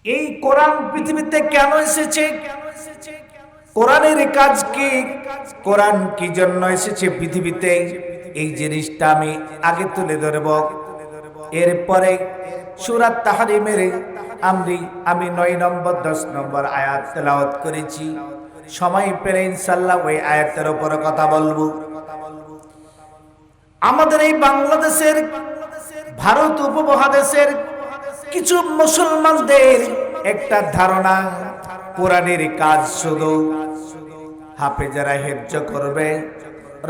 এই কোরআন পৃথিবীতে কেন এসেছে? কোরআনের কাজ কি? কোরআন কি জন্য এসেছে পৃথিবীতে? এই জিনিসটা আমি আগে তুলে ধরব। এরপরে সূরা তাহরিমের আমি 9 নম্বর 10 নম্বর আয়াত তেলাওয়াত করেছি। সময় পেলে ইনশাআল্লাহ ওই আয়াতের উপর কথা বলবো। আমাদের এই বাংলাদেশের, ভারত উপমহাদেশের কিছু মুসলমানদের একটা ধারণা, কোরআনের কাজ শুধু হাফেজেরা হেফজ করবে,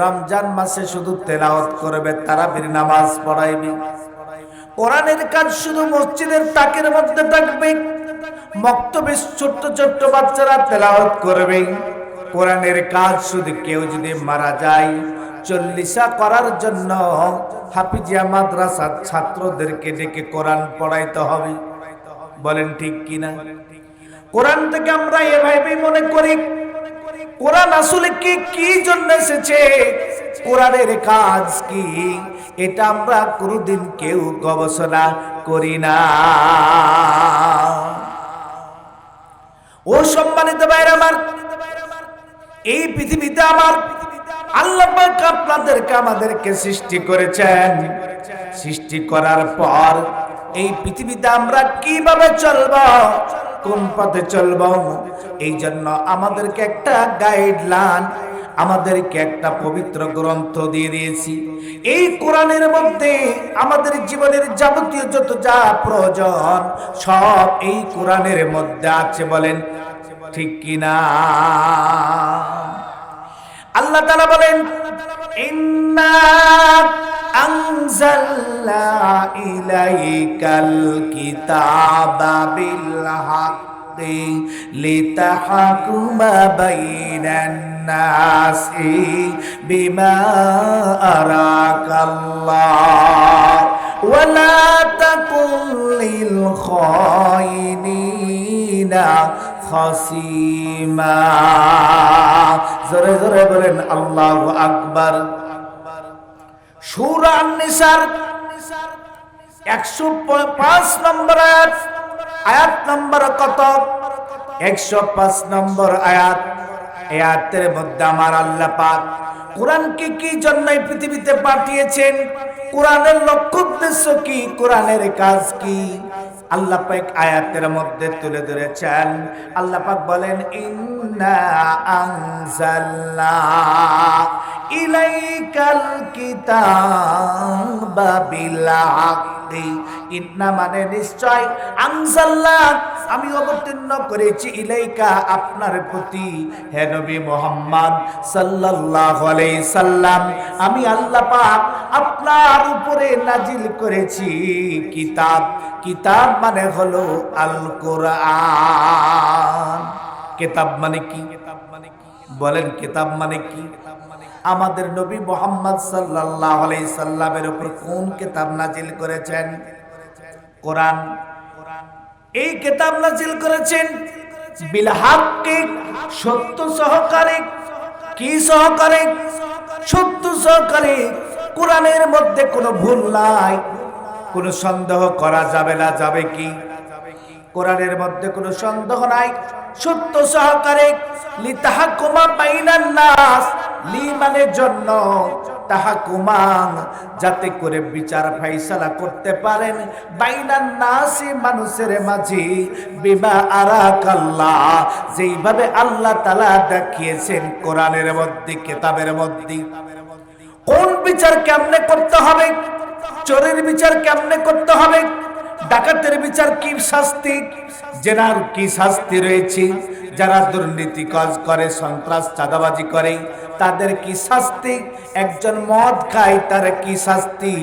রমজান মাসে শুধু তেলাওয়াত করবে, তারাবির নামাজ পড়াইবে। কোরআনের কাজ শুধু মসজিদের তাকের মধ্যে থাকবে, মক্তবে ছোট্ট ছোট্ট বাচ্চারা তেলাওয়াত করবে। কোরআনের কাজ শুধু কেউ যদি মারা যায়, 40 করার জন্য হাফিজিয়া মাদ্রাসার ছাত্রদেরকে ডেকে কোরআন পড়াইতে হবে। বলেন ঠিক কিনা? কোরআন থেকে আমরা এভাবেই মনে করি কোরআন আসলে কি জন্য এসেছে, কোরআনের কাজ কি, এটা আমরা কোনদিন কেউ গবেষণা করি না। ও সম্মানিত ভাইরা আমার, এই পৃথিবীতে আমার আল্লাহ পাক আপনাদেরকে আমাদেরকে সৃষ্টি করেছেন। সৃষ্টি করার পর এই পৃথিবীতে আমরা কিভাবে চলব, কোন পথে চলব, এই জন্য আমাদেরকে একটা গাইডলাইন, আমাদেরকে একটা পবিত্র গ্রন্থ দিয়ে দিয়েছি। এই কোরআনের মধ্যে আমাদের জীবনের যাবতীয় যত যা প্রয়োজন সব এই কোরআনের মধ্যে আছে। বলেন ঠিক কিনা? আল্লাহ তাআলা বলেন, ইন্না আনজালনা ইলাইকাল কিতাবা বিল হাক্কি লিতাহকুমা বাইনান নাসি বিমা আরাকাল্লাহ ওয়া লা তাকুন লিল খাইনিনা খাসিমা। জোরে জোরে বলেন আল্লাহু আকবার। সূরা আন-নিসার 105 নম্বর আয়াত নম্বর কত? 105 নম্বর আয়াত। আয়াতের মধ্যে আমার আল্লাহ পাক কোরআনকে কি জন্য পৃথিবীতে পাঠিয়েছেন, কোরআনের লক্ষ্য উদ্দেশ্য কি, কোরআনের কাজ কি, আল্লাহ পাক আয়াতের মধ্যে তুলে ধরেছেন। আল্লাহ পাক বলেন, ইন্না আনজালনা ইলাইকাল কিতাবা বিল হাক্কি। ইন্না মানে নিশ্চয়, আনজালনা আমি অবতীর্ণ করেছি, ইলাইকা আপনার প্রতি, হে নবী মুহাম্মদ সাল্লাল্লাহু আলাইহি সাল্লাম, আমি আল্লাহ পাক আপনার উপরে নাজিল করেছি কিতাব। কিতাব মানে হলো আল কোরআন। কিতাব মানে কি? বলেন কিতাব মানে কি? আমাদের নবী মুহাম্মদ সাল্লাল্লাহু আলাইহি সাল্লামের উপর কোন কিতাব নাজিল করেছেন? কোরআন। এই কিতাব নাজিল করেছেন বিল হাক্কি, সত্য সহকারে। কি সহকারে? সত্য সহকারে। কোরআনের মধ্যে কোনো ভুল নাই, কোনো সন্দেহ করা যাবে না। যাবে কি? কোরআনের মধ্যে কোনো সন্দেহ নাই, সত্য সহকারে। লিতাহকুমা বাইনান নাস, লি মানে জন্য, তাহকুমা যাতে করে বিচার ফাইসালা করতে পারেন, বাইনান নাসি মানুষের মাঝে, বিমা আরাকাল্লাহ যেইভাবে আল্লাহ তাআলা দেখিয়েছেন কোরআনের মধ্যে, কিতাবের মধ্যে। কোন বিচার কেমনে করতে হবে, চোরের বিচার কেমনে করতে হবে, ডাকাতের বিচার কি শাস্তি, জেনার কি শাস্তি রয়েছে, যারা দুর্নীতি কাজ করে, সন্ত্রাস চাঁদাবাজি করে তাদের কি শাস্তি, একজন মদ খায় তার কি শাস্তি,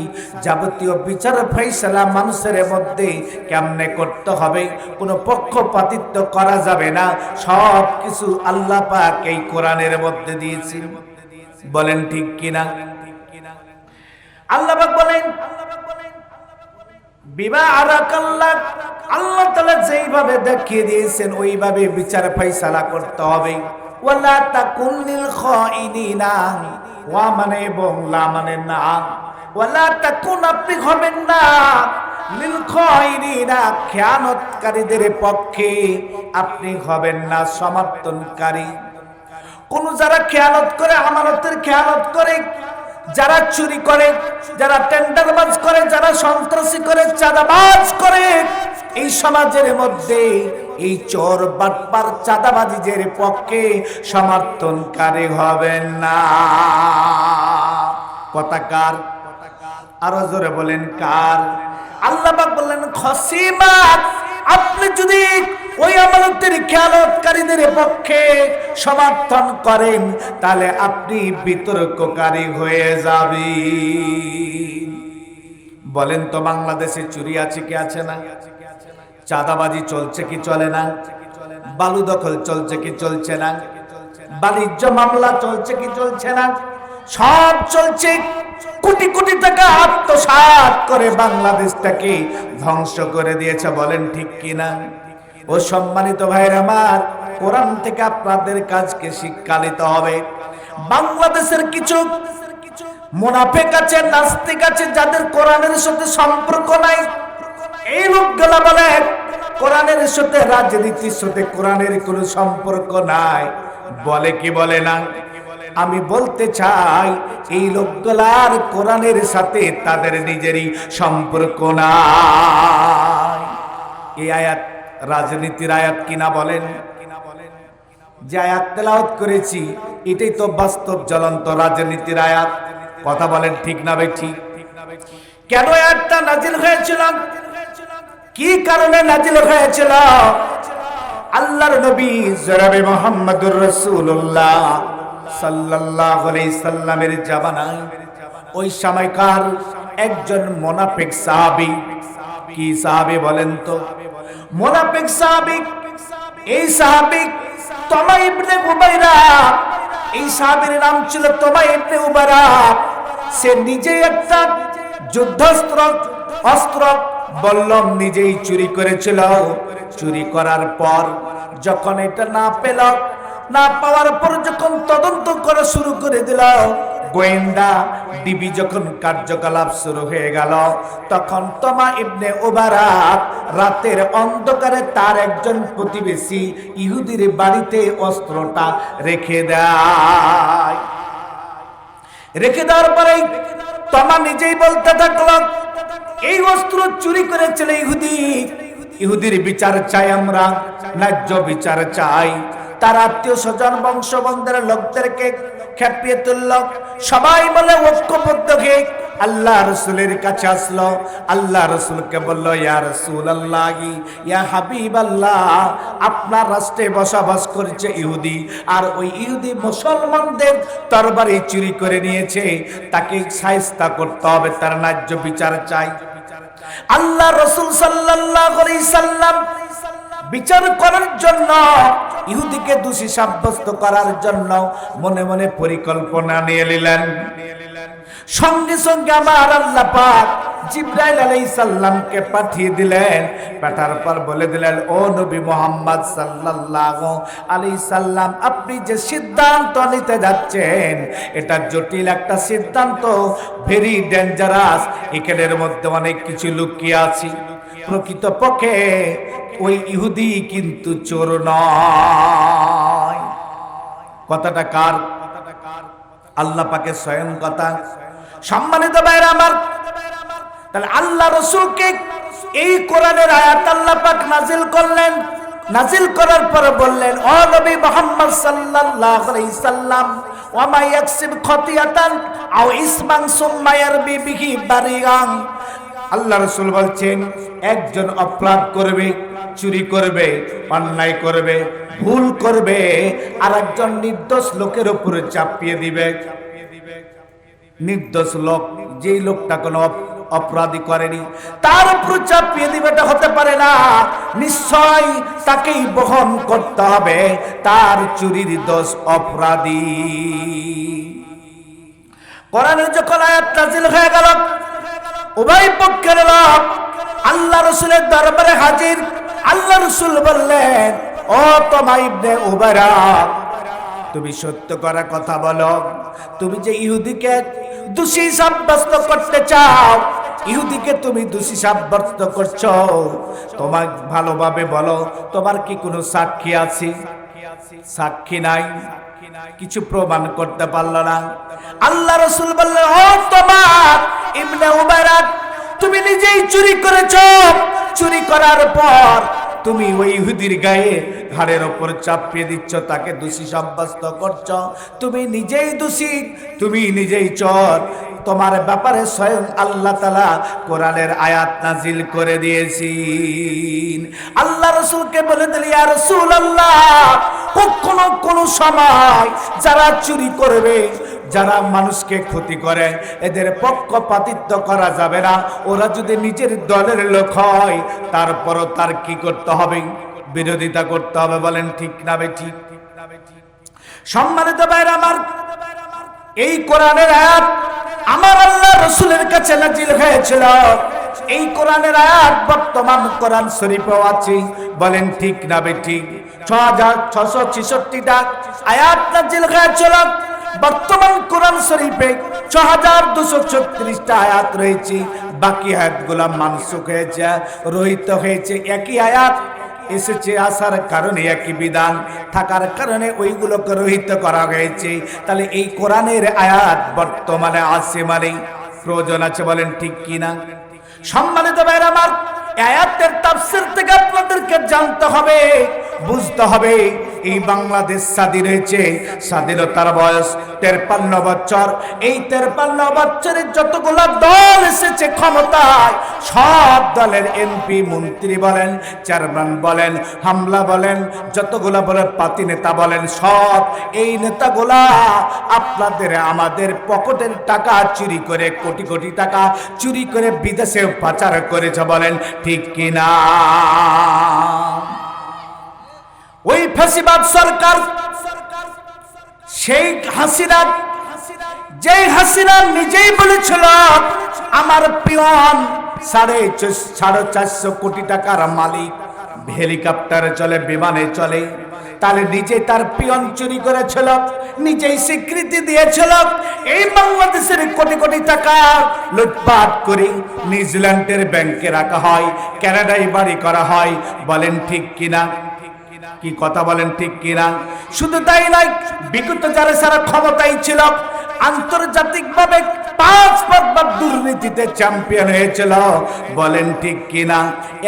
যাবতীয় বিচার ফয়সালা মানুষের মধ্যে কেমনে করতে হবে, কোনো পক্ষপাতিত্ব করা যাবে না, সব কিছু আল্লাহ পাক এই কোরআনের মধ্যে দিয়েছেন। বলেন ঠিক কিনা? আল্লাহ পাক বলেন, বিমা আরাকাল্লাহ, আল্লাহ তাআলা যেইভাবে দেখিয়ে দিয়েছেন ওইভাবে বিচার ফয়সালা করতে হবে। ওয়ালা তাকুন লিল খাইনিনা, ওয়া মানে এবং লা মানে না, ওয়ালা তাকুন আপনি হবেন না লিল খায়িনিনা, খেয়ানতকারীদের পক্ষে আপনি হবেন না সমর্থনকারী। কোন যারা খেয়ানত করে, আমানতের খেয়ানত করে, যারা চুরি করে, যারা টেন্ডারবাজ করে, যারা সন্ত্রাসী করে, চাঁদাবাজ করে, এই সমাজের মধ্যে এই চোর বাটপার চাঁদাবাজিদের পক্ষে সমর্থনকারী হবেন না। কথা কার? আরো জোরে বলেন কার? আল্লাহ পাক বললেন খসিমাত, আপনি যদি ওই আমানতের খেয়ানতকারীদের পক্ষে সমর্থন করেন তাহলে আপনি বিতর্ককারী হয়ে যাবেন। বলেন তো বাংলাদেশে চুরি আছে কি আছে না? চাঁদাবাজি চলছে কি চলে না? বালু দখল চলছে কি চলছে না? বাণিজ্য মামলা চলছে কি চলছে না? সব চলছে। কোটি কোটি টাকা আত্মসাৎ করে বাংলাদেশটাকে ধ্বংস করে দিয়েছে। বলেন ঠিক কিনা? ও সম্মানিত ভাইরা আমার, কোরআন থেকে আপনাদের কাজকে শিক্ষা নিতে হবে। বাংলাদেশের কিছু মুনাফিক আছে, নাস্তিক আছে, যাদের কোরআনের সাথে সম্পর্ক নাই। এই লোকগুলা বলে কোরআনের সাথে, রাজনীতির সাথে কোরআনের কোনো সম্পর্ক নাই। বলে কি বলে না? আমি বলতে চাই এই লোকগুলার কোরআনের সাথে তাদের নিজেরই সম্পর্ক নাই। এই আয়াত রাজনীতির আয়াত কিনা বলেন? যে আয়াত তেলাওয়াত করেছি এটাই তো বাস্তব জ্বলন্ত রাজনীতির আয়াত। কথা বলেন ঠিক না ভাই? ঠিক। কেন আয়াতটা নাজিল হয়েছিল? কি কারণে নাজিল হয়েছিল? আল্লাহর নবী জনাবে মুহাম্মদুর রাসূলুল্লাহ সাল্লাল্লাহু আলাইহি সাল্লামের জামানায় ওই সময়কার একজন মুনাফিক সাহাবী, কি সাহাবী বলেন তো? মুনাফিক সাহাবী। এই সাহাবী তমা ইবনে উবাইরা, এই সাহাবীর নাম ছিল তমা ইবনে উবাইরা। সে নিজে একটা অস্ত্র বল্লম নিজেই চুরি করেছিল। চুরি করার পর যখন এটা না পাওয়ার পর যখন তদন্ত করা শুরু করে দিল, গোয়েন্দা ডিবি যখন কার্যকলাপ শুরু হয়ে গেল, তখন তমা ইবনে উবাইরা রাতের অন্ধকারে তার একজন প্রতিবেশী ইহুদির বাড়িতে অস্ত্রটা রেখে দেয়। রেখে দেওয়ার পরে তমা নিজেই বলতে থাকলো, এই অস্ত্র চুরি করেছিল ইহুদি। ইহুদির বিচার চাই আমরা, ন্যায্য বিচার চাই। তার আত্মীয় স্বজন বংশবন্ধের লোকদেরকে খেপিয়ে তুলল। সবাই বলে ঐক্যবদ্ধ হয়ে আল্লাহ রসুলের কাছে আসলো। আল্লাহ রসুলকে বলল, ইয়া রাসূলুল্লাহ, ইয়া হাবিবাল্লাহ, আপনার রাষ্ট্রে বসবাস করছে ইহুদি, আর ওই ইহুদি মুসলমানদের তরবারি চুরি করে নিয়েছে, তাকে শায়েস্তা করতে হবে, তার ন্যায্য বিচার চাই। আল্লাহ রসুল সাল্লাল্লাহু আলাইহি সাল্লাম বিচার করার জন্য, ইহুদিকে দোষী সাব্যস্ত করার জন্য মনে মনে পরিকল্পনা নিয়ে নিলেন। সঙ্গে সঙ্গে আমার আল্লাহ পাক জিবরাইল আলাইহিস সালামকে পাঠিয়ে দিলেন। পাঠার পর বলে দিলেন, ও নবী মুহাম্মদ সাল্লাল্লাহু আলাইহি সাল্লাম, আপনি যে সিদ্ধান্ত নিতে যাচ্ছেন এটা জটিল একটা সিদ্ধান্ত, ভেরি ডেঞ্জারাস। এখানের মধ্যে অনেক কিছু লুকিয়ে আছে। প্রকৃতপক্ষে ওই ইহুদি কিন্তু চোর নয়। কথাটা কার? আল্লাহ পাকের স্বয়ং কথা। সম্মানিত ভাইরা আমার, তাহলে আল্লাহ রাসূলকে এই কোরআনের আয়াত আল্লাহ পাক নাজিল করলেন। নাজিল করার পর বললেন, ও নবী মুহাম্মদ সাল্লাল্লাহু আলাইহি সাল্লাম, ওয়া মা ইয়াকসিব খাতিয়াতান আও ইসমান সুম্মা ইয়ারবি বিহি বারিগান। আল্লাহ রাসূল বলছেন, একজন অপরাধ করবে, চুরি করবে, অন্যায় করবে, ভুল করবে, আর একজন নির্দোষ লোকের উপরে চাপিয়ে দিবে। নির্দোষ লোক, যেই লোকটা কোনো অপরাধী করেনি, তার উপর চাপিয়ে দিবে, এটা হতে পারে না। নিশ্চয় তাকেই বহন করতে হবে তার চুরির দোষ, অপরাধী। কোরআনে যখন আয়াত নাযিল হয়ে গেল, উভয় পক্ষের লোক আল্লাহ রাসূলের দরবারে হাজির। আল্লাহ রাসূল বললেন, ও তমা ইবনে উবাইরা, তুমি সত্য করে কথা বলো। তুমি যে ইহুদিকে দোষী সাব্যস্ত করতে চাও, ইহুদিকে তুমি দোষী সাব্যস্ত করছো, তোমার ভালোভাবে বলো তোমার কি কোনো সাক্ষী আছে? সাক্ষী নাই, কিছু প্রমাণ করতে পারলো না। আল্লাহ রাসূল বললেন, ও তোমার ইবনে উবাইরাত, তুমি নিজেই চুরি করেছো। চুরি করার পর তুমি ওই ইহুদির গায়ে ঘাড়ের ওপর চাপিয়ে দিচ্ছ, তাকে দোষী সাব্যস্ত করছো। তুমি নিজেই দোষী, তুমি নিজেই চোর। তোমার ব্যাপারে স্বয়ং আল্লাহ তাআলা কোরআনের আয়াত নাজিল করে দিয়েছেন। আল্লাহ রাসূলকে বলে দিলেন, ইয়া রাসূলুল্লাহ, কখনো কোনো সময় যারা চুরি করবে, যারা মানুষকে ক্ষতি করে, এদের পক্ষপাতিত্ব করা যাবে না। ওরা যদি নিজের দলের লোক হয়, তারপরও তার কি করতে হবে? বিরোধিতা করতে হবে। বলেন ঠিক না বেঠিক? সম্মানিত ভাইরা আমার, এই কোরআনের আয়াত আমার আল্লাহ রাসূলের কাছে নাজিল হয়েছিল। এই কোরআনের আয়াত বর্তমান কোরআন শরীফেও আছে। বলেন ঠিক না বেঠিক? 6666টা আয়াত নাজিল হয়েছিল। বর্তমান কোরআন শরীফে 6236টা আয়াত রয়েছে। বাকি আয়াতগুলো মানসুখ হয়েছে, রহিত হয়েছে। একই আয়াত এসেছে, আসার কারণে একই বিধান থাকার কারণে ওইগুলোকে রহিত করা হয়েছে। তাহলে এই কোরআনের আয়াত বর্তমানে আছে মানে প্রয়োজন আছে। বলেন ঠিক কিনা? সম্মানিত ভাইরা আমার, আয়াতের তাফসীর থেকে আপনাদেরকে জানতে হবে, বুঝতে হবে। এই বাংলাদেশ স্বাধীন হয়েছে, স্বাধীনতার বয়স 53 বছর। এই 53 বছরে যতগুলা দল এসেছে ক্ষমতায়, সব দলের এমপি, মন্ত্রী বলেন, চেয়ারম্যান বলেন, হামলা বলেন, যতগুলা বলেন পাতি নেতা বলেন, সব এই নেতাগুলা আপনাদের আমাদের পকেটের টাকা চুরি করে, কোটি কোটি টাকা চুরি করে বিদেশে পাচার করেছে। বলেন ঠিক কিনা? ওই ফ্যাসিবাদ সরকার, শেখ হাসিনা, যেই হাসিনা নিজেই বলেছিল আমার পিয়ন 450 কোটি টাকার মালিক, হেলিকপ্টারে চলে, বিমানে চলে, তাহলে নিজে তার পিয়ন চুরি করেছিল, নিজেই স্বীকৃতি দিয়েছিল। এই বাংলাদেশের কোটি কোটি টাকা লুটপাট করে নিউজিল্যান্ডের ব্যাংকে রাখা হয়, কানাডায় বাড়ি করা হয়। বলেন ঠিক কিনা? কি কথা বলেন ঠিক কিনা? শুধু তাই নয়, বিগত যারা সারা ক্ষমতায় ছিল, আন্তর্জাতিকভাবে 5 বার দুর্নীতিতে চ্যাম্পিয়ন হয়েছিল। বলেন ঠিক কিনা?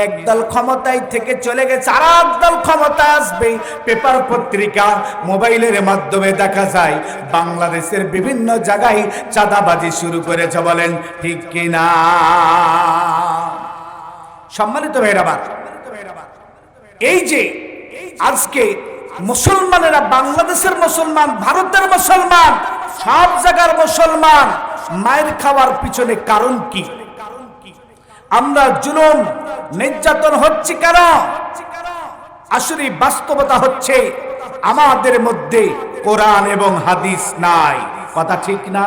একদল ক্ষমতায় থেকে চলে গেছে, আর একদল ক্ষমতা আসবে। পেপার পত্রিকা মোবাইলের মাধ্যমে দেখা যায় বাংলাদেশের বিভিন্ন জায়গায় চাঁদাবাজি শুরু করেছে। বলেন ঠিক কিনা? সম্মানিত ভাইরা, এই যে আজকে মুসলমানেরা, বাংলাদেশের মুসলমান, ভারতের মুসলমান, সব জায়গার মুসলমান মায়ের খাওয়ার পিছনে কারণ কি? আমরা জুলুম নির্যাতন হচ্ছে কেন? আসলে বাস্তবতা হচ্ছে আমাদের মধ্যে কোরআন এবং হাদিস নাই। কথা ঠিক না?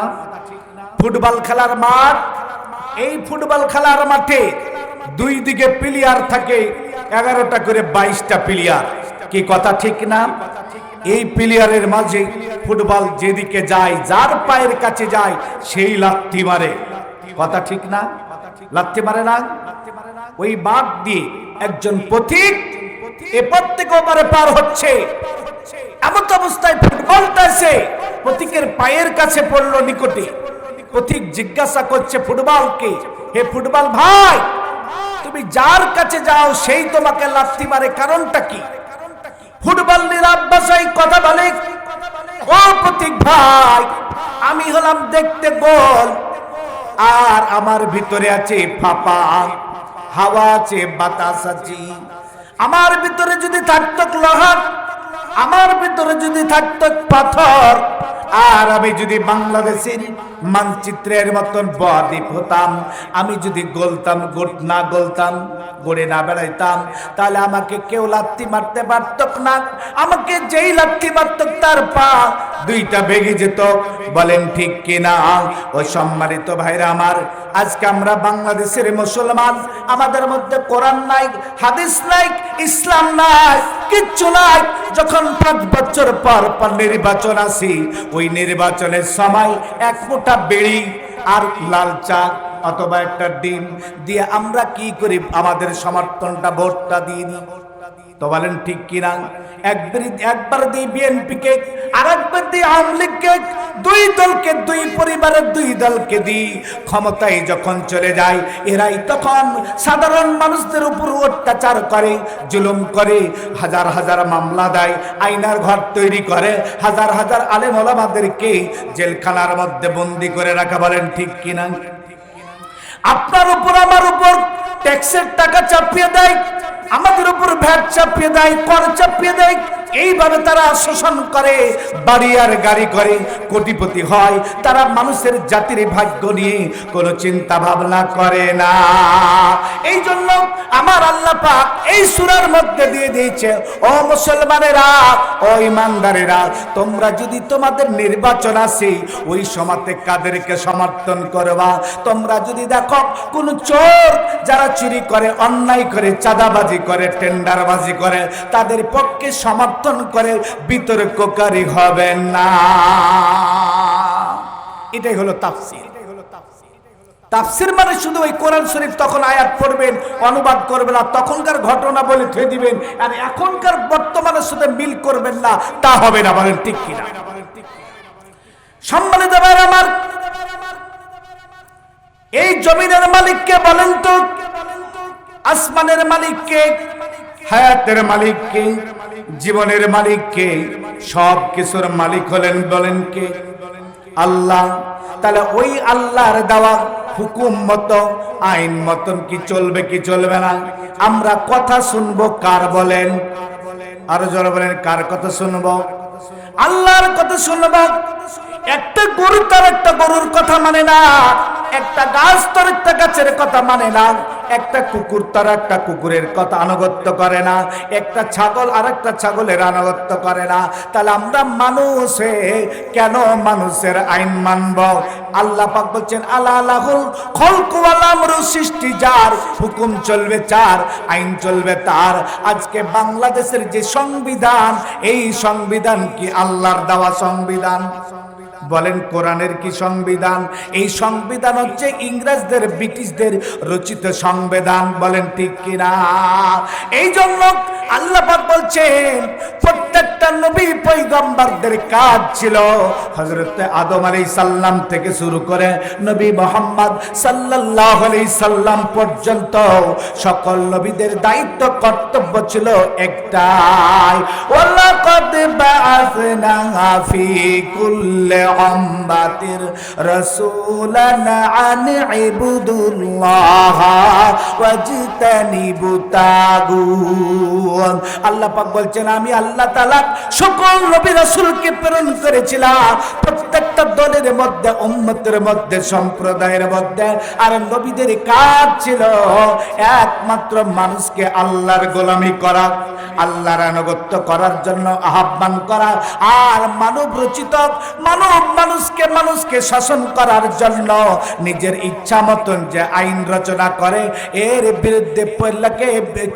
ফুটবল খেলার মাঠ, এই ফুটবল খেলার মাঠে দুই দিকে প্লেয়ার থাকে, 11টা করে 22টা প্লেয়ার। কি কথা ঠিক না? এই প্লেয়ারের মাঝে ফুটবল যেদিকে যায়, যার পায়ের কাছে যায়, সেই লাথি মারে। কথা ঠিক না? লাথি মারে না? ওই মাঠ দিয়ে একজন পথিক এপার থেকে ওপারে পার হচ্ছে, এমন অবস্থায় ফুটবলটা এসে পথিকের পায়ের কাছে পড়লো নিকটে। পথিক জিজ্ঞাসা করছে ফুটবলকে, হে ফুটবল ভাই, তুমি যার কাছে যাও সেই তোমাকে লাথি মারে, কারণটা কি? ফুটবল নীরব ভাষায় কথা বলে, ও পথিক ভাই, আমি হলাম দেখতে গোল, আর আমার ভিতরে আছে ফাঁপা, হাওয়া আছে, বাতাস আছে। আমার ভিতরে যদি থাকতো লোহা, আমার ভিতরে যদি থাকতো পাথর, আর আমি যদি বাংলাদেশের মানচিত্রের মতন বদ্বীপ হতাম, আমি যদি গলতাম, না গলতাম, গড়ে না বেড়াইতাম, তাহলে আমাকে কেউ লাথি মারতে পারত না। আমাকে যেই লাথি মারত তার পা 2টা ভেঙে যেত। বলেন ঠিক কিনা? ও সম্মানিত ভাইরা আমার, আজকে আমরা বাংলাদেশের মুসলমান, আমাদের মধ্যে কোরআন নাই, হাদিস নাই, ইসলাম নাই, কিচ্ছু নাই। যখন 5 বছর পর পর নির্বাচন আসি, ওই নির্বাচনের সময় 1 মুঠা বিড়ি আর লাল চা অথবা একটা ডিম দিয়ে আমরা কি করি, আমাদের সমর্থনটা ভোটটা দিয়ে দিই। তো বলেন ঠিক কিনা? একবার দিই বিএনপিকে, আর একবার দিই আওয়ামী লীগকে, দুই দলকে, দুই পরিবারের দুই দলকে দিই। ক্ষমতায় যখন চলে যায় এরাই তখন সাধারণ মানুষদের উপর অত্যাচার করে, জুলুম করে, হাজার হাজার মামলা দেয়, আইনার ঘর তৈরি করে, হাজার হাজার আলেম ওলামাদেরকে জেলখানার মধ্যে বন্দি করে রাখা। বলেন ঠিক কিনা? আপনার উপর আমার উপর ট্যাক্সের টাকা চাপিয়ে দেয়, আমাদের উপর ভ্যাট চাপিয়ে দেয়, কর চাপিয়ে দেয়। এইভাবে তারা শোষণ করে, বাড়ি আর গাড়ি করে, কোটিপতি হয়। তারা মানুষের জাতির ভাগ্য নিয়ে কোনো চিন্তা ভাবনা করে না। এই জন্য আমার আল্লাহ পাক এই সূরার মধ্যে দিয়ে দিয়েছে, ও মুসলমানেরা, ও ইমানদারেরা, তোমরা যদি তোমাদের নির্বাচন আসে ওই সময়তে কাদেরকে সমর্থন করবা? তোমরা যদি দেখো কোন চোর যারা চুরি করে, অন্যায় করে, চাঁদাবাজি করে, টেন্ডারবাজি করে, তাদের পক্ষে সমর্থন করে বিতর্ককারী হবেন না। এটাই হলো তাফসীর। তাফসীর মানে শুধু ওই কোরআন শরীফ তখন আয়াত পড়বেন, অনুবাদ করবেন, আর তখনকার ঘটনা বলে থুয়ে দিবেন, আর এখনকার বর্তমানের সাথে মিল করবেন না, তা হবে না। বলেন ঠিক কিনা? সম্মানিত ভাইরা আমার, এই জমিনের মালিককে বলেন তো? আসমানের মালিককে, হায়াতের মালিককে, জীবনের মালিককে, সব কিছুর মালিক হলেন বলেন কে? আল্লাহ। তাহলে ওই আল্লাহর দেওয়া হুকুম মতো, আইন মতন কি চলবে কি চলবে না? আমরা কথা শুনবো কার? বলেন আরো জোরে বলেন, কার কথা শুনবো? আল্লাহর কথা শুনবো। একটা গরু তার একটা গরুর কথা মানে না, একটা গাছ তার একটা গাছের কথা মানে না, একটা কুকুর তার একটা কুকুরের কথা আনুগত্য করে না, একটা ছাগল আর একটা ছাগলের আনুগত্য করে না। তাহলে আমরা মানুষে কেন মানুষের আইন মানব? আল্লাহ পাক বলছেন, আলা লাহুল খলকু ওয়াল আমরু, সৃষ্টি যার, হুকুম চলবে চার, আইন চলবে তার। আজকে বাংলাদেশের যে সংবিধান, এই সংবিধান কি আল্লাহর দেওয়া সংবিধান? বলেন কোরআনের কি সংবিধান? এই সংবিধান হচ্ছে ইংরেজদের, ব্রিটিশদের রচিত সংবিধান। বলেন ঠিক কিনা? এই জন্য আল্লাহ পাক বলছেন, প্রত্যেকটা নবী পয়গম্বরদের কাজ ছিল হযরত আদম আলাইহিস সালাম থেকে শুরু করে নবী মুহাম্মদ সাল্লাল্লাহু আলাইহি সাল্লাম পর্যন্ত সকল নবীদের দায়িত্ব কর্তব্য ছিল একটাই, ওয়ালাকাদ বাআসনা ফি কুল্লি উম্মাতির রাসূলান আন ইবুদুল্লাহ ওয়াজতানিবু তাগুত। আল্লাহ পাক বলছেন, আমি আল্লাহ তাআলা সকল নবী রাসূলকে প্রেরণ করেছিলাম প্রত্যেকটা দলের মধ্যে, উম্মতের মধ্যে, সম্প্রদায়ের মধ্যে। আর নবীদের কাজ ছিল একমাত্র মানুষকে আল্লাহর গোলামি করা, আল্লাহর আনুগত্য করার জন্য আহ্বান করা, আর মানব রচিত মানুষকে শাসন করার জন্য নিজের ইচ্ছা মতন যে আইন রচনা করে এর বিরুদ্ধে পল্লাকে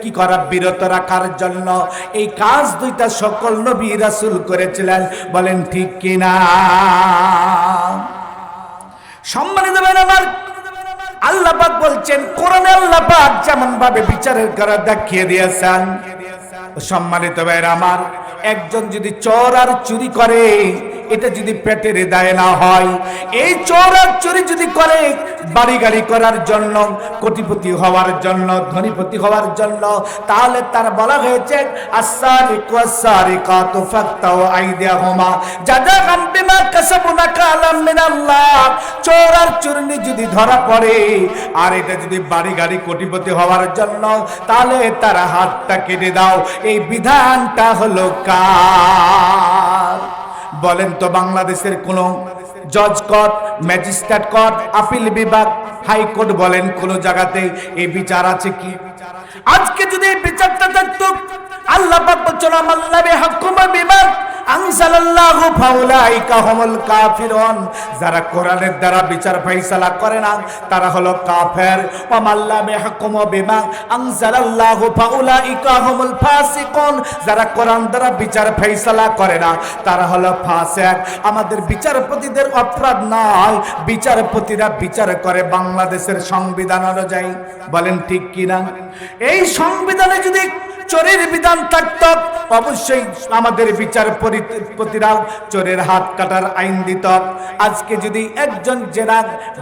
কি করা, বিরত রাখার জন্য। এই কাজ দুইটা সকল নবী রাসূল করেছিলেন। বলেন ঠিক কিনা? সম্মানিত ভাইরা আমার, আল্লাহ পাক বলছেন কোরআনে, আল্লাহ পাক যেমন ভাবে বিচারের করা দেখিয়ে দিয়েছেন। সম্মানিত ভাইরা আমার, একজন যদি চোর আর চুরি করে, এটা যদি পেটের দায় না হয়, এই চোর আর চুরি যদি করে বাড়ি গাড়ি করার জন্য, কোটিপতি হওয়ার জন্য, ধনীপতি হওয়ার জন্য, তাহলে তার বলা হয়েছে আস-সারিকু ওয়াস-সারিকাতু ফাকতাউ আইদিয়াহুমা জাযাআন বিমা কাসাবু নাকালাম মিনাল্লাহ। চোর আর চুরি যদি ধরা পড়ে, আর এটা যদি বাড়ি গাড়ি কোটিপতি হওয়ার জন্য, তাহলে তার হাতটা কেটে দাও। এই বিধানটা হলো কার? বলেন তো? বাংলাদেশের কোন জজ কোর্ট, ম্যাজিস্ট্রেট কোর্ট, আপিল বিভাগ, হাইকোর্ট বলেন কোন জায়গাতে এই বিচার আছে কি? আজকে যদি এই বিচারটা থাকতো, আল্লাহ পাক বলছেন, আমাল্লাহি হুকুমা বিমা আনজালাল্লাহু ফাউলাইকা হুমুল কাফিরুন, যারা কোরআনের দ্বারা বিচার ফাইসালা করে না তারা হলো কাফের। ওয়া মাল্লাম ইয়াহকুমু বিমা আনজালাল্লাহু ফাউলাইকা হুমুল ফাসিকুন, যারা কোরআন দ্বারা বিচার ফাইসালা করে না তারা হলো ফাসিক। আমাদের বিচারপতিদের অপরাধ নয়, বিচারপতিরা বিচার করে বাংলাদেশের সংবিধান অনুযায়ী। বলেন ঠিক কিনা? এই সংবিধানে যদি চোরের বিধান থাকত অবশ্যই আমাদের বিচারপতিরাও চোরের হাত কাটার আইন দিত। আজকে যদি একজন জেনা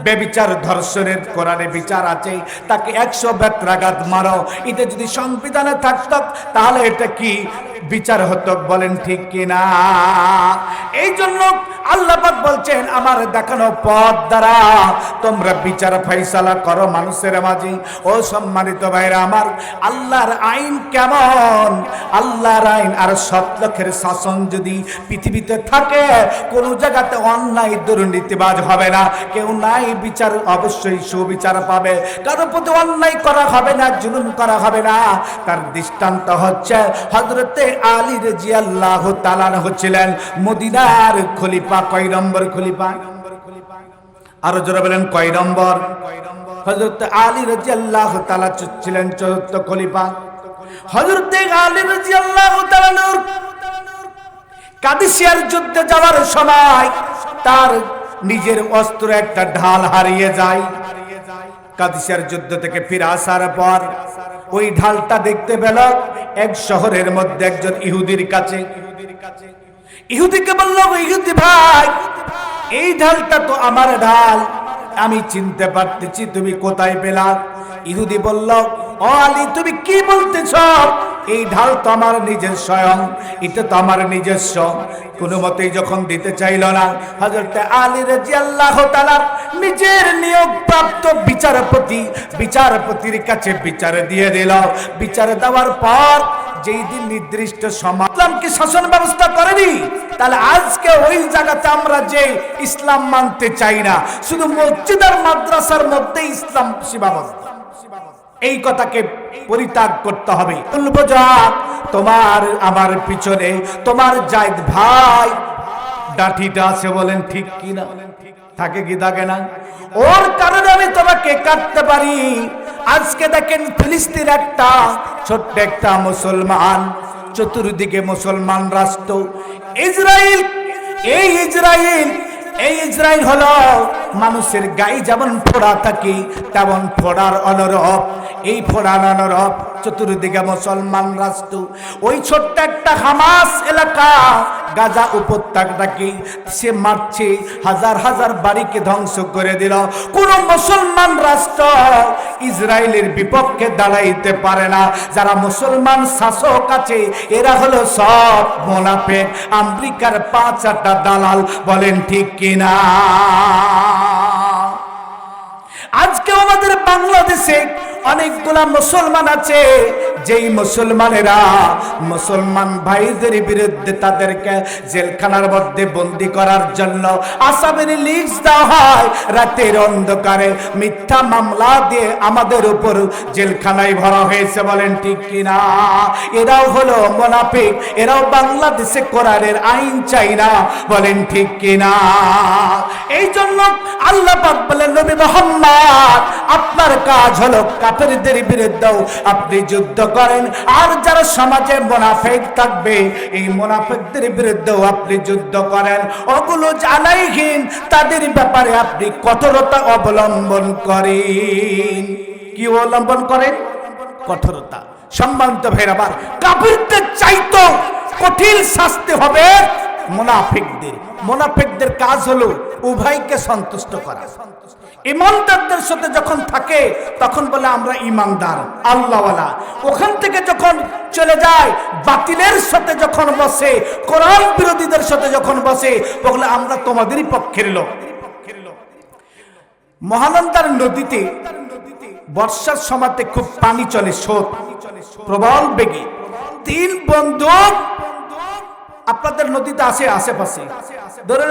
বেবিচার ধর্ষণের কোরআনে বিচার আছে, তাকে 100 বেত্রাঘাত মারো, এটা যদি সংবিধানে থাকত তাহলে এটা কি বিচার হতো? বলেন ঠিক কিনা? এই জন্য আল্লাহ পাক বলছেন আমার দেখানো পথ দ্বারা তোমরা বিচার ফাইসালা করো মানুষের মাঝে। ও সম্মানিত ভাইরা আমার, আল্লাহর আইন কেমন? আল্লাহর আইন আর 7 লক্ষের শাসন যদি পৃথিবীতে থাকে, কোন জায়গাতে অন্যায় দুর্নীতিবাজ হবে না, কেউ নাই বিচার অবশ্যই সুবিচার পাবে, কারো প্রতি অন্যায় করা হবে না, জুলুম করা হবে না। তার দৃষ্টান্ত হচ্ছে হযরতে আলী রাদিয়াল্লাহু তাআলা হচ্ছিলেন মদিনার খলিফা। কয় নম্বর খলিফা? আরো জোরে বলেন কয় নম্বর? হযরত আলী রাদিয়াল্লাহু তাআলা ছিলেন 4th খলিফা। হযরত আলী রাদিয়াল্লাহু তাআলা কাদিসিয়ার যুদ্ধে যাওয়ার সময় তার নিজের অস্ত্র একটা ঢাল হারিয়ে যায়। কাদিসিয়ার যুদ্ধ থেকে ফিরে আসার পর ওই ঢালটা দেখতে পেল এক শহরের মধ্যে একজন ইহুদির কাছে। ইহুদিকে বলল, ইহুদি ভাই, এই ঢালটা তো আমার ঢাল, আমি চিনতে পারতেছি, তুমি কোথায় পেলা? ইহুদি বলল, ও আলী, তুমি কি বলতেছ? এই ঢাল তো আমার নিজের স্বয়ং, এটা তো আমার নিজস্ব। কোনো মতেই যখন দিতে চাইল না, হযরত আলী রাদিয়াল্লাহু তাআলা নিজের নিয়োগপ্রাপ্ত বিচারপতির কাছে বিচার দিয়ে দিল। বিচার দেওয়ার পর যেই দিন নির্দিষ্ট সময় ইসলামকে শাসন ব্যবস্থা করেনি, তাহলে আজকে ওই জায়গাতে আমরা যে ইসলাম মানতে চাই না, শুধু মসজিদ আর মাদ্রাসার মধ্যে ইসলাম সীমাবদ্ধ, এই কথাকে পরিত্যাগ করতে হবে। তোমার আমার পিছনে তোমার জায়েদ ভাই ডাঠিটা আছে, বলেন ঠিক কিনা? থাকে কি থাকে না? ওর কারণে আমি তোমাকে কাটতে পারি। আজকে দেখেন ফিলিস্তিন একটা ছোট্ট একটা মুসলমান, চতুর্দিকে মুসলমান রাষ্ট্র ইসরায়েল। এই ইসরায়েল হলো মানুষের গায়ে যেমন ফোড়া থাকে তেমন ফোড়ার অনুরূপ। এই ফোড়ার অনুরূপ চতুর্দিকে মুসলমান রাষ্ট্র। ওই ছোট্ট একটা হামাস এলাকা গাজা উপত্যকাটাকে সে মারছে, হাজার হাজার বাড়িকে ধ্বংস করে দিল। কোন মুসলমান রাষ্ট্র ইসরায়েলের বিপক্ষে দাঁড়াইতে পারে না। যারা মুসলমান শাসক আছে এরা হলো সব মুনাফিক, আমেরিকার 5-8টা দালাল। বলেন ঠিক কিনা? আজকে আমাদের বাংলাদেশে অনেকগুলা মুসলমান আছে, যেই মুসলমানেরা মুসলমান ভাইদের বিরুদ্ধে তাদেরকে জেলখানার মধ্যে বন্দী করার জন্য আসামির লিস্ট দেওয়া হয়। রাতের অন্ধকারে মিথ্যা মামলা দিয়ে আমাদের উপর জেলখানায় ভরা হয়েছে। বলেন ঠিক কিনা? এরাও হলো মুনাফিক, এরাও বাংলাদেশে কোরআনের আইন চাই না। বলেন ঠিক কিনা? এই জন্য আল্লাহ পাক বলেন, নবী মুহাম্মদ আপনার কাজ হলো কাফেরদের বিরুদ্ধেও আপনি যুদ্ধ করেন, আর যারা সমাজে মুনাফিক থাকবে এই মুনাফিকদের বিরুদ্ধেও আপনি যুদ্ধ করেন। ওগুলো জানাইহীন তাদের ব্যাপারে আপনি কঠোরতা অবলম্বন করেন। কি অবলম্বন করেন? কঠোরতা। সম্মানিত ভাইরা আমার, কাফেরদের চাইতো কঠিন শাস্তি হবে মুনাফিকদের। মুনাফিকদের কাজ হলো উভয়কে সন্তুষ্ট করা। ইমানদারদের সাথে যখন থাকে তখন বলে আমরা ইমানদার আল্লাহওয়ালা, ওখান থেকে যখন চলে যায় বাতিলের সাথে যখন বসে, কোরআন বিরোধীদের সাথে যখন বসে, বলে আমরা তোমাদেরই পক্ষের লোক। মহানন্দার নদীতে বর্ষার সময়তে খুব পানি চলে, স্রোত প্রবল বেগে। 3 বন্ধু আপনাদের নদীতে আসে আশেপাশে, ধরেন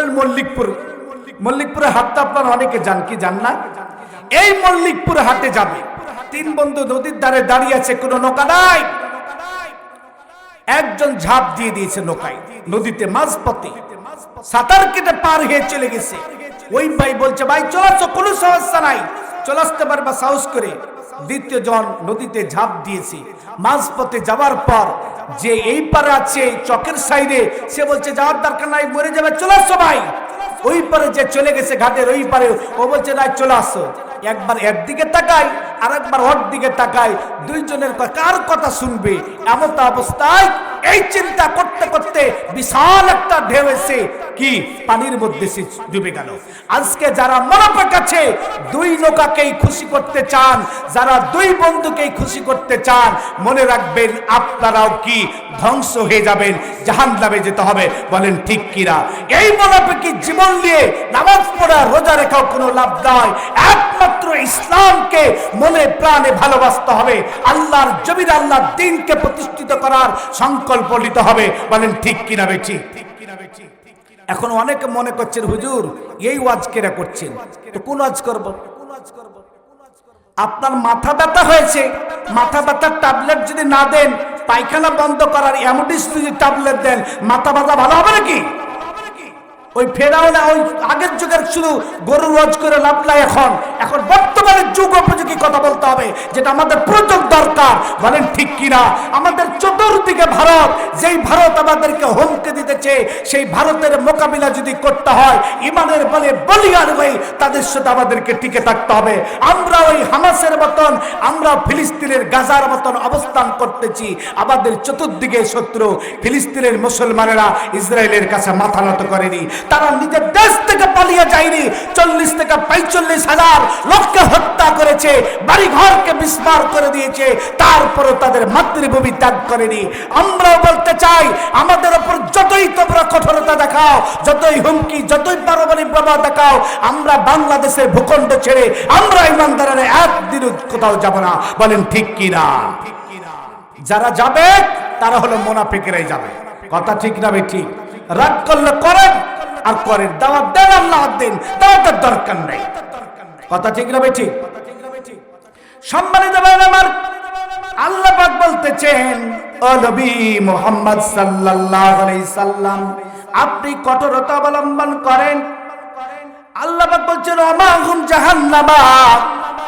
মল্লিকপুরের হাটটা আপনারা অনেকে জান কি জান না? এই মল্লিকপুর হাটে যাবে, 3 বন্ধু নদীর ধারে দাঁড়িয়ে আছে, কোনো নৌকা নাই। একজন ঝাঁপ দিয়ে দিয়েছে নৌকায়, নদীতে মাঝপথে সাঁতার কেটে পার হয়ে চলে গেছে। ওই ভাই বলছে, ভাই চলে আসো, কোনো সমস্যা নাই, চলে আসতে পারবা সাহস করে। দ্বিতীয় জন নদীতে ঝাঁপ দিয়েছে। মাঝপথে যাওয়ার পর যে এই পারে আছে চকের সাইডে, সে বলছে যাওয়ার দরকার নাই, মরে যাবে, চলে আসো ভাই। ওই পারে যে চলে গেছে ঘাটের ওই পারে, ও বলছে না চলে আসো। একবার এর দিকে তাকাই আর একবার ওর দিকে তাকাই, দুইজনের কার কথা শুনবে এমন অবস্থায় এই চিন্তা করতে করতে বিশাল একটা ঢেউ এসে কি পানির মধ্যে সে ডুবে গেল। আজকে যারা মুনাফিক আছে, দুই নৌকাকেই খুশি করতে চান, যারা দুই বন্ধুকেই খুশি করতে চান, মনে রাখবেন আপনারাও কি ধ্বংস হয়ে যাবেন, জাহান্নামে যেতে হবে। বলেন ঠিক কিনা? এই মুনাফিকি জীবন নিয়ে নামাজ পড়া রোজা রেখাও কোনো লাভ নয়। একমাত্র ইসলামকে মনে প্রাণে ভালোবাসতে হবে, আল্লাহর জমিনে আল্লাহর দ্বীনকে প্রতিষ্ঠিত করার সংকল্প নিতে হবে। বলেন ঠিক কিনা বেঠি? এখন অনেকে মনে করছেন হুজুর এই ওয়াজ কেরা করছেন, তো কোন ওয়াজ করব? আপনার মাথা ব্যথা হয়েছে, মাথা ব্যথার ট্যাবলেট যদি না দেন, পায়খানা বন্ধ করার অ্যামোডিস যদি ট্যাবলেট দেন, মাথা ব্যথা ভালো হবে নাকি? ওই ফেরাউন ওই আগের যুগের শুধু গরু রোজ করে লাভ নাই। এখন বর্তমানে যুগ উপযোগী কথা বলতে হবে, যেটা আমাদের প্রয়োজন দরকার। বলেন ঠিক কিনা? আমাদের চতুর্দিকে ভারত, যেই ভারত আমাদেরকে হুমকি দিতেছে, সেই ভারতের মোকাবিলা যদি করতে হয় ইমানের বলে বলিয়ার হয়ে তাদের সাথে আমাদেরকে টিকে থাকতে হবে। আমরা ওই হামাসের মতন, আমরা ফিলিস্তিনের গাজার মতন অবস্থান করতেছি। আমাদের চতুর্দিকে শত্রু। ফিলিস্তিনের মুসলমানেরা ইসরায়েলের কাছে মাথা নত করেনি, তারা নিজের দেশ থেকে পালিয়ে যায়নি। 40 থেকে 45 হাজার লোককে হত্যা করেছে, বাড়ি ঘরকে বিস্মার করে দিয়েছে, তারপরও তাদের মাতৃভূমি ত্যাগ করেনি। আমরাও বলতে চাই, আমাদের উপর যতই তোমরা কঠোরতা দেখাও, যতই হুমকি, যতই পারমাণবিক বোমা দেখাও, আমরা বাংলাদেশের ভূখণ্ড ছেড়ে আমরা ইমানদারের একদিন কোথাও যাব না। বলেন ঠিক কিনা? যারা যাবে তারা হলো মুনাফিকরাই যাবে। কথা ঠিক না ঠিক? রাগ করলে করেন আর করেন, দাওয়াত দেন আল্লাহ দিন, দাওয়াতের দরকার নেই। কথা ঠিক না ঠিক? সম্মানিত ভাই আমার, আল্লাহ পাক বলতেছেন, ও নবী মুহাম্মদ সাল্লাল্লাহু আলাইহি সাল্লাম, আপনি কঠোরতা অবলম্বন করেন। আল্লাহ পাক বলছেন, ওমাহুম জাহান্নামা,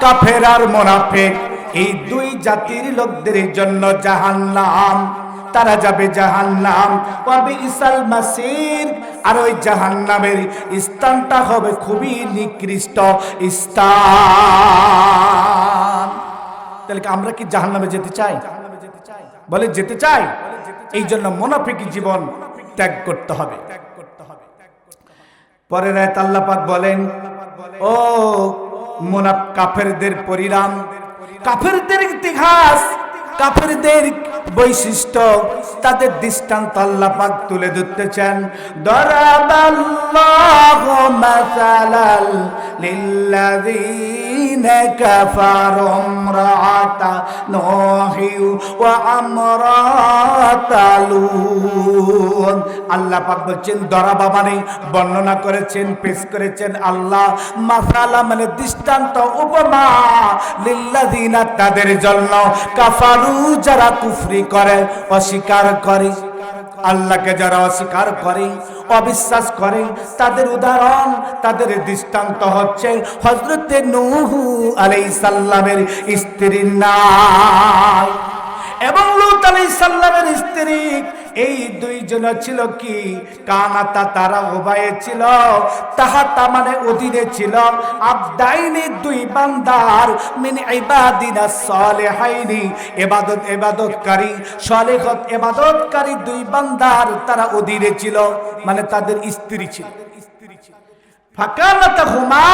কাফের আর মুনাফিক এই দুই জাতির লোকদের জন্য জাহান্নাম, তারা যাবে জাহান্নাম। ওয়া বিইসাল মাসির, আর ওই জাহান্নামের স্থানটা হবে খুবই নিকৃষ্ট স্থান। তাহলে আমরা কি জাহান্নামে যেতে চাই? বলে যেতে চাই। এই জন্য মুনাফিকি জীবন ত্যাগ করতে হবে। পরের আয়াত আল্লাহ পাক বলেন, ও কাফেরদের পরিণাম, কাফেরদের ইতিহাস, কাফেরদের বৈশিষ্ট্য, তাদের দৃষ্টান্ত আল্লাহ পাক তুলে ধরতেছেন। দরাবাল্লাহু মাসালাল লিল্লাযীনা কাফারু ইমরাআতা নূহি ওয়া ইমরাআতা লূত। আল্লাহ পাক বলছেন দরাবা মানে বর্ণনা করেছেন, পেশ করেছেন আল্লাহ। মাসালা মানে দৃষ্টান্ত, উপমা, লিল্লাযীনা তাদের জন্য, কাফারু যারা কুফরি করে, অস্বীকার করে, আল্লাহকে যারা অস্বীকার করে, অবিশ্বাস করে, তাদের উদাহরণ, তাদের দৃষ্টান্ত হচ্ছে হযরত নূহ আলাইহিস সালামের স্ত্রীর নাম এবং লূত আলাইহিস সালামের স্ত্রী। এই দুইজন ছিল কি? কানাতা, তারা উভয়ে ছিল, তাহাতা মানে অধীনে ছিল, আবদাইনি দুই বান্দার, মিন ইবাদিনা সালিহাইনি, ইবাদতকারী, সালেহত ইবাদতকারী দুই বান্দার তারা অধীনে ছিল, মানে তাদের স্ত্রী ছিল। ফাকানাতাহুমা,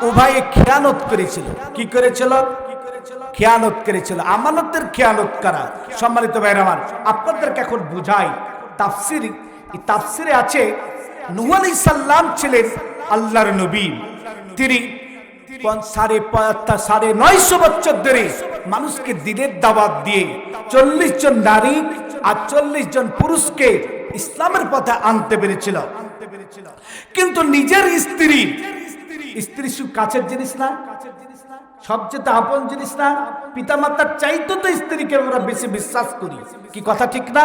উভয়ে খেয়ানত করেছিল। কি করেছিল? খেয়ানত করেছিল, আমানতের খেয়ানত করা। সম্মানিত ভাইরা আমার, আপনাদেরকে এখন বুঝাই তাফসীর। এই তাফসীরে আছে নূহ আলাইহিস সালাম ছিলেন আল্লাহর নবী। তিনি 950 বছর ধরে মানুষকে দ্বীনের দাওয়াত দিয়ে 40 জন নারী আর 40 জন পুরুষকে ইসলামের পথে আনতে পেরেছিল। কিন্তু নিজের স্ত্রী শুধু কাছের জিনিস না, সবচেয়ে আপন জিনিস না? পিতামাতার চাইতো তো স্ত্রীকে আমরা বেশি বিশ্বাস করি, কি কথা ঠিক না?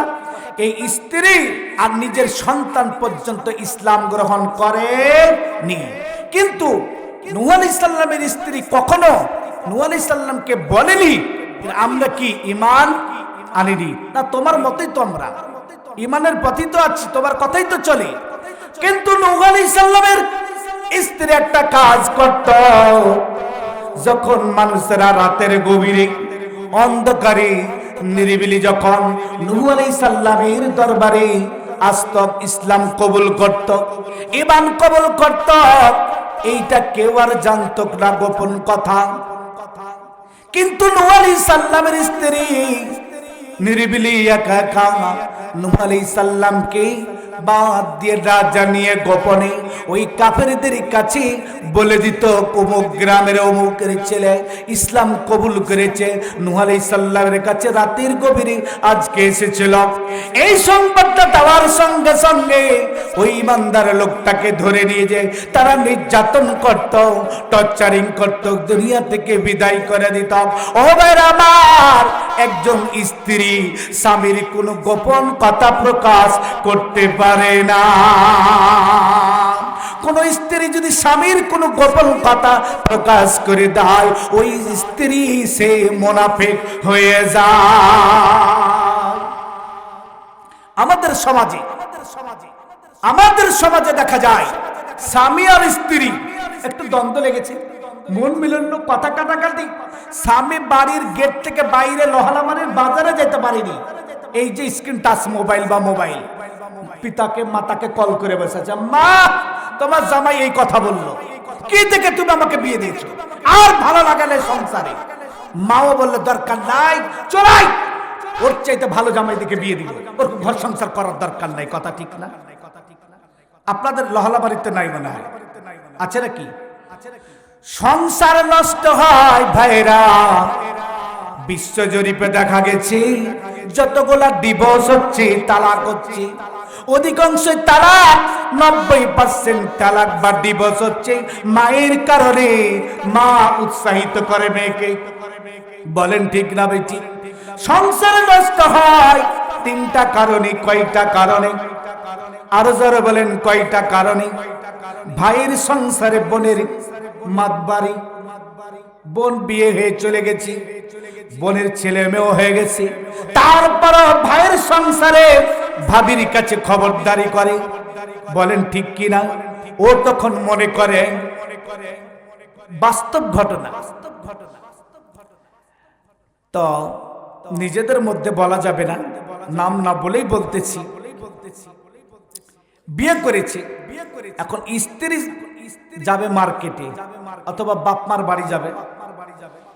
এই স্ত্রী আর নিজের সন্তান পর্যন্ত ইসলাম গ্রহণ করেনি, কিন্তু নূহ আলাইহিস সালামের স্ত্রী কখনো নূহ আলাইহিস সালামকে বলেনি আমরা কি ঈমান আনিনি? না, তোমার মতই তো আমরা ঈমানের পথই তো আছি, তোমার কথাই তো চলে। কিন্তু নূহ আলাইহিস সালামের স্ত্রী একটা কাজ করত, যখন মানুষেরা রাতের গভীরে অন্ধকারে নিরিবিলি যখন নূহ আলাইহিস সালামের দরবারে আস্তক ইসলাম কবুল করত, ঈমান কবুল করত, এইটা কেউ আর জানতো না, গোপন কথা। কিন্তু নূহ আলাইহিস সালামের স্ত্রী নিরিবিলি একা একা নূহ আলাইহিস সালামকে বাদ দিয়ে রাজা নিয়ে গোপনে ওই কাফেরদের কাছে বলে দিত অমুক গ্রামের অমুকের ছেলে ইসলাম কবুল করেছে, নূহ আলাইহিস সালামের কাছে রাতের গভীরে আজকে এসেছিল। এই সংবাদটা দেওয়ার সঙ্গে সঙ্গে ওই ইমানদার লোকটাকে ধরে নিয়ে যে তারা নির্যাতন করত, টর্চারিং করত, দুনিয়া থেকে বিদায় করে দিত। ও ভাইরা আমার, একজন স্ত্রী স্বামীর কোনো গোপন কথা প্রকাশ করতে পারে না। কোন স্ত্রী যদি স্বামীর কোন গোপন কথা প্রকাশ করে দেয়, ওই স্ত্রী সে মুনাফিক হয়ে যায়। আমাদের সমাজে দেখা যায় স্বামী আর স্ত্রী একটু দ্বন্দ্ব লেগেছে, মন মিলন্য, কথা কাটাকাটি। স্বামী বাড়ির গেট থেকে বাইরে লোহালামারির বাজারে যেতে পারেনি, এই যে স্ক্রিন টাচ মোবাইল বা মোবাইল, পিতাকে মাতাকে কল করে বসেছে, মা তোমার জামাই এই কথা বললো, কি দেখে তুমি আমাকে বিয়ে দিয়েছো, আর ভালো লাগালে সংসারে। মাও বললো দরকার নাই, চলাই ওর চাইতে ভালো জামাই দিকে বিয়ে দিল, ওর ঘর সংসার করার দরকার নাই। কথা ঠিক না? আপনাদের লহলা বাড়িতে নাই মনে হয়, আছে নাকি? সংসার নষ্ট হয় ভাইরা। বিশ্ব জরিপে দেখা গেছে যতগুলা ডিভোর্স হচ্ছে, তালাক হচ্ছে, অধিকাংশ তালাক 90% তালাক বা ডিভোর্স হচ্ছে মায়ের কারণে। মা উৎসাহিত করে মেয়েকে, বলেন ঠিক না বেটি? সংসার নষ্ট হয় 3টা কারণে। কয়টা কারণে? আরো জোরে বলেন, কয়টা কারণে? ভাইয়ের সংসারে বোনের মাতবাড়ি, বোন বিয়ে হয়ে চলে গেছে, বোনের ছেলে মেয়েও হয়ে গেছে, তারপর ভাইয়ের সংসারে ভাবির কাছে খবরদারি করে, বলেন ঠিক কিনা? ও তখন মনে করে বাস্তব ঘটনা তো নিজেদের মধ্যে বলা যাবে না, নাম না বলেই বলতেছি, বিয়ে করেছে, এখন স্ত্রী যাবে মার্কেটে অথবা বাপ মার বাড়ি যাবে,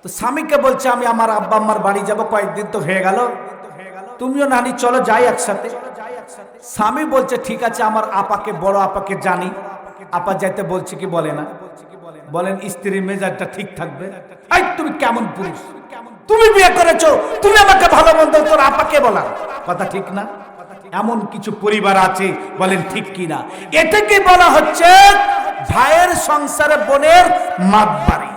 তো স্বামীকে বলছে আমি আমার আব্বা আম্মার বাড়ি যাব, কয়েকদিন তো হয়ে গেল, তুমিও নানি চলো যাই একসাথে। স্বামী বলছে ঠিক আছে, আমার আপাকে, বড় আপাকে জানি, আপা যাইতে বলছে কি বলে না? বলেন স্ত্রীর মেজাজটা ঠিক থাকবে? এই তুমি কেমন পুরুষ, তুমি বিয়ে করেছো, তুমি আমাকে ভালো মন্দ তোর আপাকে বলা, কথা ঠিক না? এমন কিছু পরিবার আছে, বলেন ঠিক কিনা? এটাকে বলা হচ্ছে ভাইয়ের সংসারে বোনের মাতবাড়ি।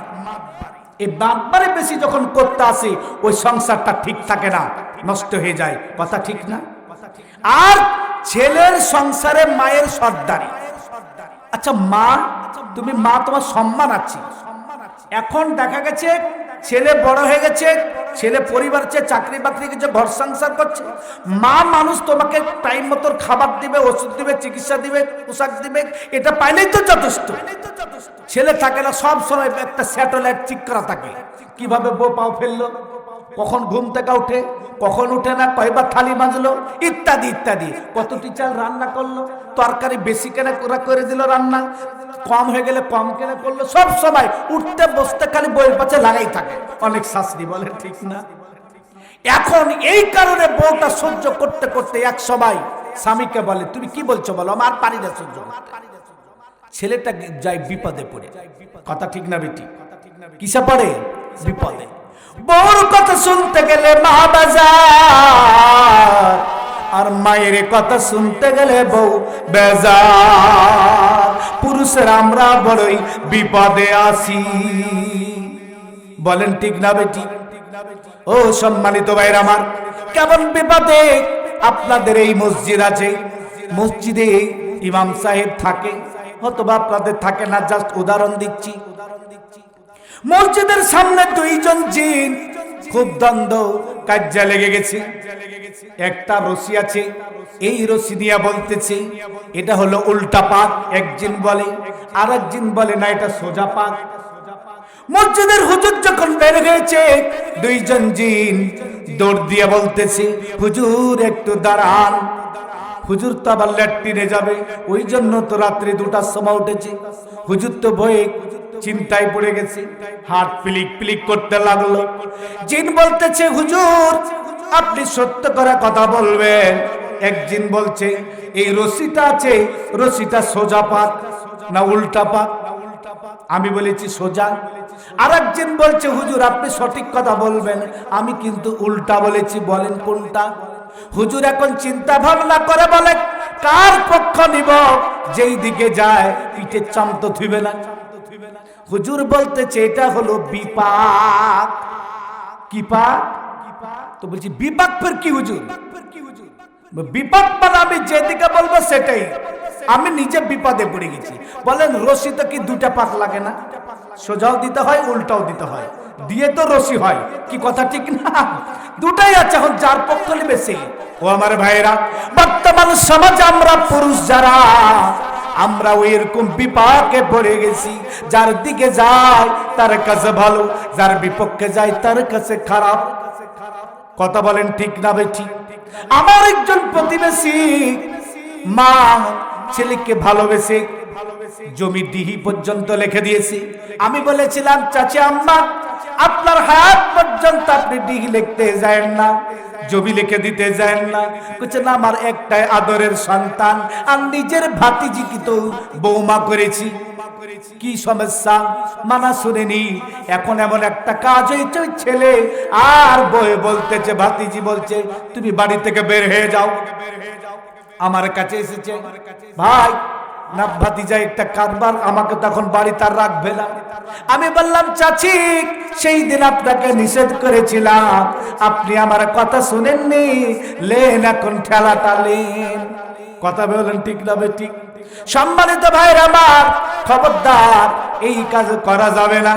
এই মাতবাড়ি বেশি যখন করতে আসে, ওই সংসারটা ঠিক থাকে না, নষ্ট হয়ে যায়, কথা ঠিক না? আর ছেলের সংসারে মায়ের সর্দারি। আচ্ছা মা, তুমি মা, তোমার সম্মান আছে। এখন দেখা গেছে ছেলে বড় হয়ে গেছে, ছেলে পরিবার চেয়ে চাকরি বাকরি কিছু ঘর সংসার করছে, মা মানুষ তোমাকে টাইম মতো খাবার দিবে, ওষুধ দিবে, চিকিৎসা দিবে, পোশাক দিবে, এটা পাইলেই তো যথেষ্ট। ছেলে থাকে না, সব সময় একটা স্যাটেলাইট ঠিক করা থাকে, কিভাবে বউ পাও ফেললো, কখন ঘুম থেকে উঠে, কখন উঠে না, কয়বার থালি মাজলো, ইত্যাদি ইত্যাদি। কতটি চাল রান্না করলো, তরকারি বেশি কেনা করে দিল রান্না, কম হয়ে গেলে কম কেনা করলো, সব সময় উঠতে বসতে খালি বইয়ের পাশে লাগাই থাকে, অনেক শাস্তি, বলে ঠিক না? এখন এই কারণে বউটা সহ্য করতে করতে এক সময় স্বামীকে বলে তুমি কি বলছো বলো, আমার পারি না সহ্য করতে। ছেলেটা যায় বিপদে পড়ে, কথা ঠিক না বেটি? কিসে পড়ে? বিপদে। বউর কথা শুনতে গেলে মা বাজার, আর মায়ের কথা শুনতে গেলে বউ বেজার। পুরুষের আমরা বড়ই বিপদে আসি, বলেন ঠিক না বেটি? ও সম্মানিত ভাইরা আমার, কেমন বিপদে আপনাদের এই মসজিদ আছে, মসজিদে ইমাম সাহেব থাকে, অথবা আপনাদের থাকে না, জাস্ট উদাহরণ দিচ্ছি। মসজিদের সামনে দুইজন জিন খুব দ্বন্দ্ব কাজ্জা লেগে গেছে। একটা রশি আছে, এই রশি দিয়া বলতেছে এটা হলো উল্টা পাক, এক জিন বলে, আর এক জিন বলে না এটা সোজা পাক। মসজিদের হুজুর যখন বের হয়েছে, দুইজন জিন দৌড় দিয়ে বলতেছে হুজুর একটু দাঁড়ান। হুজুর তো আবার ল্যাট্রিনে যাবে, ওই জন্য তো রাত্রি 2টার সময় উঠেছে। হুজুর তো ভয়ে চিন্তায় পড়ে গেছে, হাত পিলিক পিলিক করতে লাগলো। জিন বলতেছে হুজুর আপনি সত্য করে কথা বলবেন। এক জিন বলছে এই রশিটা আছে, রশিটা সোজা পাক না উল্টা পাক? আমি বলেছি সোজা। আর একজন বলছে হুজুর আপনি সঠিক কথা বলবেন, আমি কিন্তু উল্টা বলেছি, বলেন কোনটা? হুজুর এখন চিন্তা ভাবনা করে বলে কার পক্ষ নিব, যেই দিকে যায় পিঠের চাম তো থুইবে না। হুজুর বলতেছে এটা হলো বিপাক। কি পাক? তো বলছি বিপাক ফের কি হুজুর? বিপাক মানে আমি যেদিকে বলবো সেটাই। আমি নিজে বিপদে পড়ে গেছি। বলেন রশিতে কি 2টা পাক লাগে না? সোজাও দিতে হয়, উল্টাও দিতে হয়, দিয়ে তো রশি হয়। কি কথা ঠিক না? দুটাই আছে, এখন যার পক্ষ নেবে সেই। ও আমার ভাইরা, বর্তমান সমাজে আমরা পুরুষ যারা, আমরা ওই এরকম বিপাকে পড়ে গেছি। যার দিকে যায় তার কাছে ভালো, যার বিপক্ষে যায় তার কাছে খারাপ। কথা বলেন ঠিক না বেঠি? আমার একজন প্রতিবেশী মা ছেলেকে ভালোবেসে জমি ডিহি পর্যন্ত লিখে দিয়েছি। আমি বলেছিলাম চাচি আম্মা আপনার হাত পর্যন্ত আপনি ডিহি লিখতে যায় না, জমি লিখে দিতে যায় না। বলছে না আমার একটাই আদরের সন্তান, আর নিজের ভাতিজিকে তো বৌমা করেছি। কি সমস্যা? মানা শুনেনি। এখন এমন একটা কাজ হয়েছে, ওই ছেলে আর বয়ে বলতেছে, ভাতিজি বলছে তুমি বাড়ি থেকে বের হয়ে যাও। আমার কাছে এসেছে, ভাই না ভাতিজা একটা কারবার, আমাকে তখন বাড়ি তার রাখবে না। আমি বললাম চাচি সেই দিন আপনাকে নিষেধ করেছিলাম, আপনি আমার কথা শুনেননি, লেন এখন ঠেলাটা লেন। কথা বলেন ঠিক না ঠিক? সম্মানিত ভাইরা আমার, খবরদার এই কাজ করা যাবে না।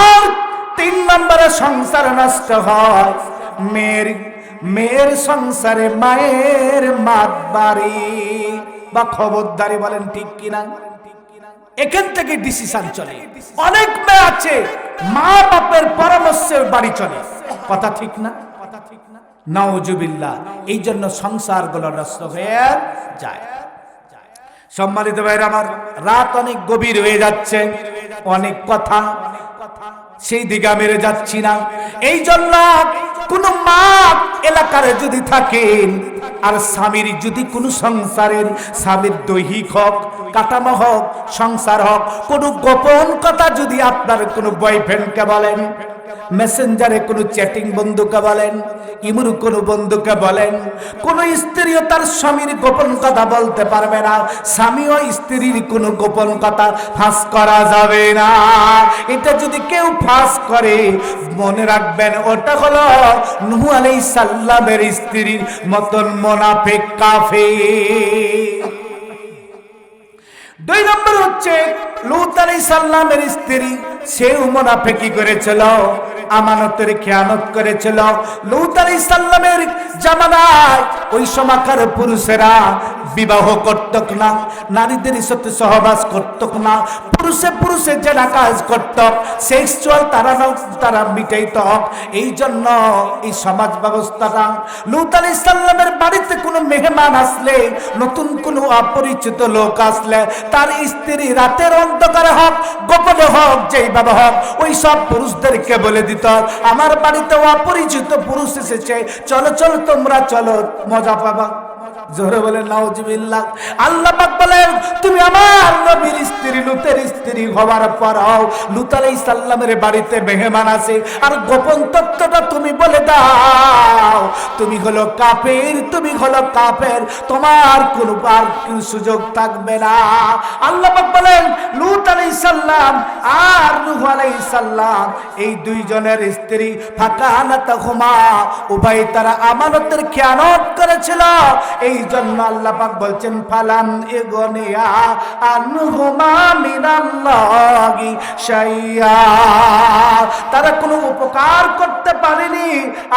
আর 3 নম্বরে সংসার নষ্ট হয় মেয়ের সংসারে মায়ের মাতবাড়ি বা খবরদারি। বলেন ঠিক কিনা? এখান থেকে ডিসিশন চলে। অনেক মেয়ে আছে মা বাপের পরামর্শের বাড়ি চলে। কথা ঠিক না? নাউজুবিল্লাহ। এই জন্য সংসার গুলো নষ্ট হয়ে যায়। সম্মানিত ভাইরা আমার, রাত অনেক গভীর হয়ে যাচ্ছে, অনেক কথা, সেই দিকে মেরে যাচ্ছি না। এই জন্য কোন মা এলাকার যদি থাকেন, আর স্বামীর যদি কোন সংসারের, স্বামীর দৈহিক হোক, কাঠামো হোক, সংসার হোক, কোন গোপন কথা যদি আপনার কোন বয়ফ্রেন্ডকে বলেন, মেসেঞ্জারে কোনো চ্যাটিং বন্ধুকে বলেন, ইমুর কোনো বন্ধুকে বলেন, কোন স্ত্রীও তার স্বামীর গোপন কথা বলতে পারবে না, স্বামীও স্ত্রীর কোনো গোপন কথা ফাঁস করা যাবে না। এটা যদি কেউ ফাঁস করে, মনে রাখবেন ওটা হলো নূহ আলাইহিস সালামের স্ত্রীর মতন মুনাফিক কাফের। 2 নম্বর হচ্ছে লূত আলাইহিস সালামের স্ত্রী, সেও মুনাফিকি করেছিল, আমানতের খেয়ানত করেছিল। লূত আলাইহিস সালামের জামানায় ওই সময়কার পুরুষেরা বিবাহ করত না, নারীদের সাথে সহবাস করত না, পুরুষে যারা কাজ করত, সেক্সুয়াল তারা মিটাইত। এই জন্য এই সমাজ ব্যবস্থাটা, লূত আলাইহিস সালামের বাড়িতে কোনো মেহমান আসলে, নতুন কোনো অপরিচিত লোক আসলে, তার স্ত্রী রাতের অন্ধকারে হোক, গোপনে হোক, যেইভাবে হোক, ওই সব পুরুষদেরকে বলে দিত আমার বাড়িতে অপরিচিত পুরুষ এসেছে, চলো চলো তোমরা চলো, মজা পাবা। জোরে বলেন নাউজুবিল্লাহ। আল্লাহ পাক বলেন তুমি আমার নবীর স্ত্রী লুতের স্ত্রী হওয়ার পরও লুত আলাইহিস সালামের বাড়িতে মেহমান আছে, আর গোপন তথ্যটা তুমি বলে দাও তুমি হলো কাফের, তুমি হলো কাফের, তোমার কোনো আর সুযোগ থাকবে না। আল্লাহ পাক বলেন লুত আলাইহিস সালাম আর নূহ আলাইহিস সালাম এই দুইজনের স্ত্রী ফাকানাতাহুমা উভয় তারা আমানতের খেয়ানত করেছিল। এই জন্য আল্লাহ পাক বলছেন ফালাম এগনিয়া আনহুমা মিনাল্লাহি শাইয়া, তারা কোনো উপকার করতে পারেনি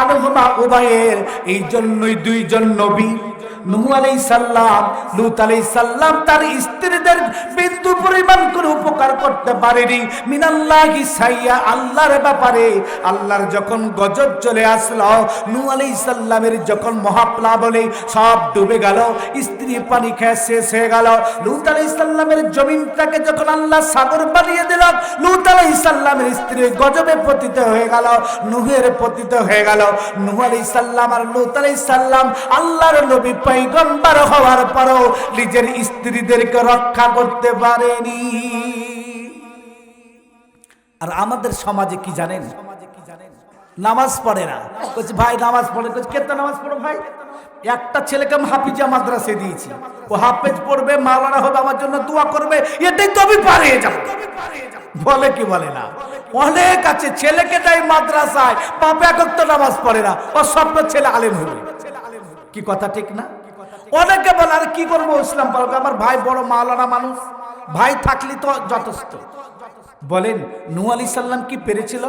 আনহুমা উভয়ের। এই জন্যই দুইজন নবী নূহ আলাইহিস সালাম লূত আলাইহিস সালাম তার স্ত্রীদের বিন্দু পরিমাণ করে উপকার করতে পারেনি মিনাল্লাহি শাইয়া, আল্লাহর ব্যাপারে। আল্লাহর যখন গজব চলে আসলো, নূহ আলাইহিস সালামের যখন মহাপ্লাবনে সব ডুবে গেল, স্ত্রী পানি খেয়ে শেষ হয়ে গেল, লূত আলাইহিস সালামের জমিনটাকে যখন আল্লাহ সাগর বানিয়ে দিল, লূত আলাইহিস সালামের স্ত্রী গজবে পতিত হয়ে গেল, নূহের পতিত হয়ে গেল। নূহ আলাইহিস সালাম আর লূত আলাইহিস সালাম আল্লাহর নবী পয়গম্বর হওয়ার পরও নিজের স্ত্রীদেরকে রক্ষা করতে পারেনি। আর আমাদের সমাজে কি জানেন, নামাজ পড়ে না, বলছে ভাই নামাজ পড়ে, কেতন নামাজ পড়ো ভাই। একটা ছেলেকে আমি হাফিজা মাদ্রাসায় দিয়েছি, ও হাফেজ পড়বে, মাওলানা হবে, আমার জন্য দোয়া করবে, এটাই তো আমি পারিয়ে যাব। বলে কি বলে না? অনেক আছে ছেলেকে দেয় মাদ্রাসায়, বাবা এক ওয়াক্ত নামাজ পড়ে না, ও স্বপ্ন ছেলে আলেম হবে। কি কথা ঠিক না? অনেকে বলে আর কি করবো ইসলাম পড়বে, আমার ভাই বড় মাওলানা মানুষ, ভাই থাকলে তো যথেষ্ট। বলেন নূহ আলাইহিস সালাম কি পেরেছিল?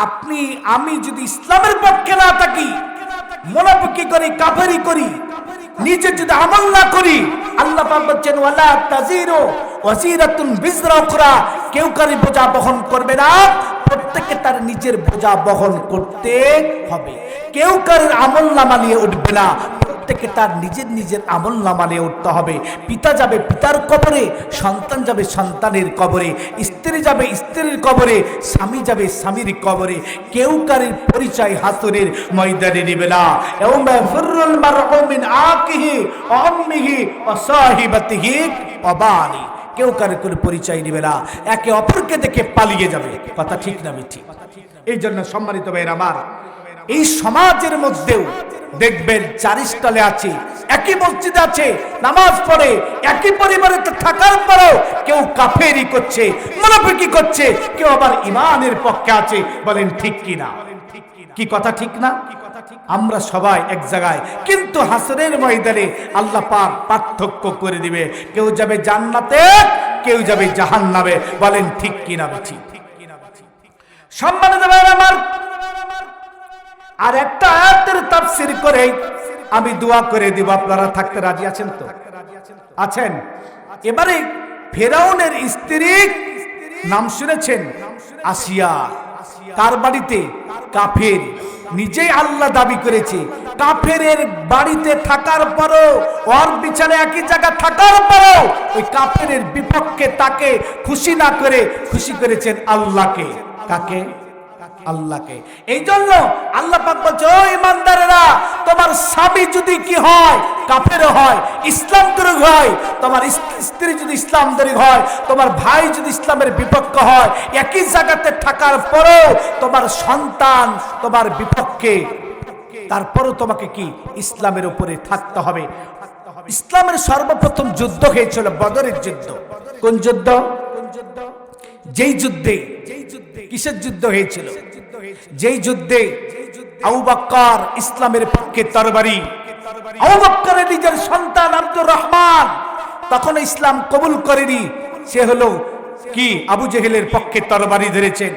আপনি আমি যদি ইসলামের পক্ষে না থাকি, মুনাফিকি করি, কাফেরি করি, নিজে যদি আমল না করি, আল্লাহ পাক বলেন ওয়ালা তাজিরু ওয়াজিরাতুন বিজরা উখরা, কেউ কারি বোঝা বহন করবে না, প্রত্যেককে তার নিজের বোঝা বহন করতে হবে। কেউ কারোর আমলনামা নিয়ে উঠবে না, প্রত্যেককে তার নিজের নিজের আমলনামা নিয়ে উঠতে হবে। পিতা যাবে পিতার কবরে, সন্তান যাবে সন্তানের কবরে, স্ত্রী যাবে স্ত্রীর কবরে, স্বামী যাবে স্বামীর কবরে। কেউ কারোর পরিচয় হাসরের ময়দানে নেবে না। ইয়াউমা ইয়াফিরুল মারউ মিন আকিহি ওয়া উম্মিহি ওয়া সাহিবাতিহি ওয়া বানি, কেউ কারোর কোনো পরিচয় নেবে না, একে অপরকে দেখে পালিয়ে যাবে। কথা ঠিক না মিথ্যা? এই জন্য সম্মানিত ভাইরা আমার, এই সমাজের মধ্যেও দেখবেন চারিস্টলে আছে, একই মসজিদে আছে, নামাজ পড়ে, একই পরিবারে থাকার পরেও কেউ কাফেরি করছে, মুনাফিকি করছে, কেউ আবার ঈমানের পক্ষে আছে। বলেন ঠিক কি না? কি কথা ঠিক না? আমরা সবাই এক জায়গায়, কিন্তু হাসরের ময়দানে আল্লাহ পাক পার্থক্য করে দিবে। কেউ যাবে জান্নাতে, কেউ যাবে জাহান্নামে। বলেন ঠিক কি না? ঠিক। সম্মানিত ভাইরা আমার, আর একটা আয়াতের তাফসীর করে আমি দোয়া করে দিব। আপনারা থাকতে রাজি আছেন তো? আছেন? এবারে ফেরাউনের স্ত্রী নাম শুনেছেন? আসিয়া। কার বাড়িতে? কাফের। নিজেই আল্লাহ দাবি করেছে, কাফেরের বাড়িতে থাকার পরও, ওর বিছানে একই জায়গা থাকার পরও ওই কাফেরের বিপক্ষে তাকে খুশি না করে খুশি করেছেন আল্লাহকে। কাকে? আল্লাহকে। এই জন্য আল্লাহ পাক বলছে, ও ইমানদারেরা, তোমার স্বামী যদি কি হয়, কাফের হয়, ইসলাম দ্রোহী হয়, তোমার স্ত্রী যদি ইসলাম দ্রোহী হয়, তোমার ভাই যদি ইসলামের বিপক্ষে হয়, একই জায়গাতে থাকার পরেও তোমার সন্তান তোমার বিপক্ষে, তারপরও তোমাকে কি ইসলামের উপরে থাকতে হবে। ইসলামের সর্বপ্রথম যুদ্ধ হয়েছিল বদরের যুদ্ধ। কোন যুদ্ধ? যেই যুদ্ধে, কিসের যুদ্ধ হয়েছিল? যেই যুদ্ধে আবু বকর ইসলামের পক্ষে তরবারি, আবু বকরের নিজের সন্তান আব্দুর রহমান তখন ইসলাম কবুল করেনি, সে হলো কি আবু জেহেলের পক্ষে তরবারি ধরেছেন।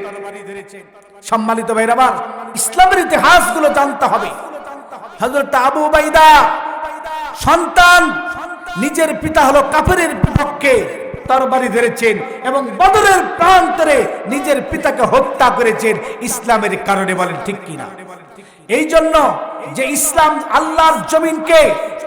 সম্মানিত ভাইরা আমার, ইসলামের ইতিহাসগুলো জানতে হবে। হযরত আবু উবাইদা সন্তান, নিজের পিতা হলো কাফেরের বিপক্ষে তরবারি ধরেছেন এবং বদরের প্রান্তরে নিজের পিতাকে হত্যা করেছেন ইসলামের কারণে। বলেন ঠিক কিনা? এই জন্য যে ইসলাম আল্লাহর জমিনকে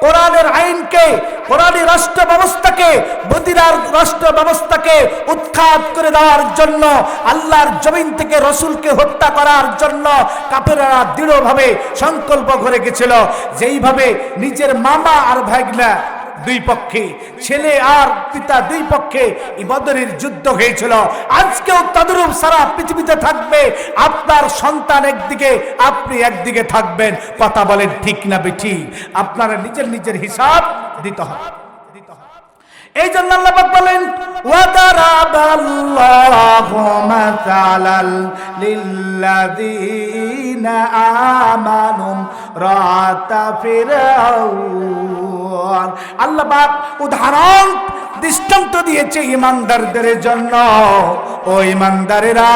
কোরআনের আইনকে, কোরআনী রাষ্ট্র ব্যবস্থাকে, মদিনার রাষ্ট্র ব্যবস্থাকে উৎখাত করে দেওয়ার জন্য, আল্লাহর জমিন থেকে রাসূলকে হত্যা করার জন্য কাফেররা দৃঢ়ভাবে সংকল্প করে গেছিল। যেইভাবে নিজের মামা আর ভাগনা দুই পক্ষে, ছেলে আর পিতা দুই পক্ষে এই বদরের যুদ্ধ হয়েছিল, আজকেও তদরূপ সারা পৃথিবীতে থাকবে। আপনার সন্তান একদিকে, আপনি একদিকে থাকবেন। কথা বলেন ঠিক না বেঠিক? আপনারা নিজের নিজের হিসাব দিতে হবে। এই জন্য আল্লাহ পাক বলেন, ওয়াদারাবাল্লাহু মাসালাল লিল্লাযীনা আমানু রাআতা ফিরআউন। আল্লাহ পাক উদাহরণ, দৃষ্টান্ত দিয়েছে ঈমানদারদের জন্য। ও ঈমানদারেরা,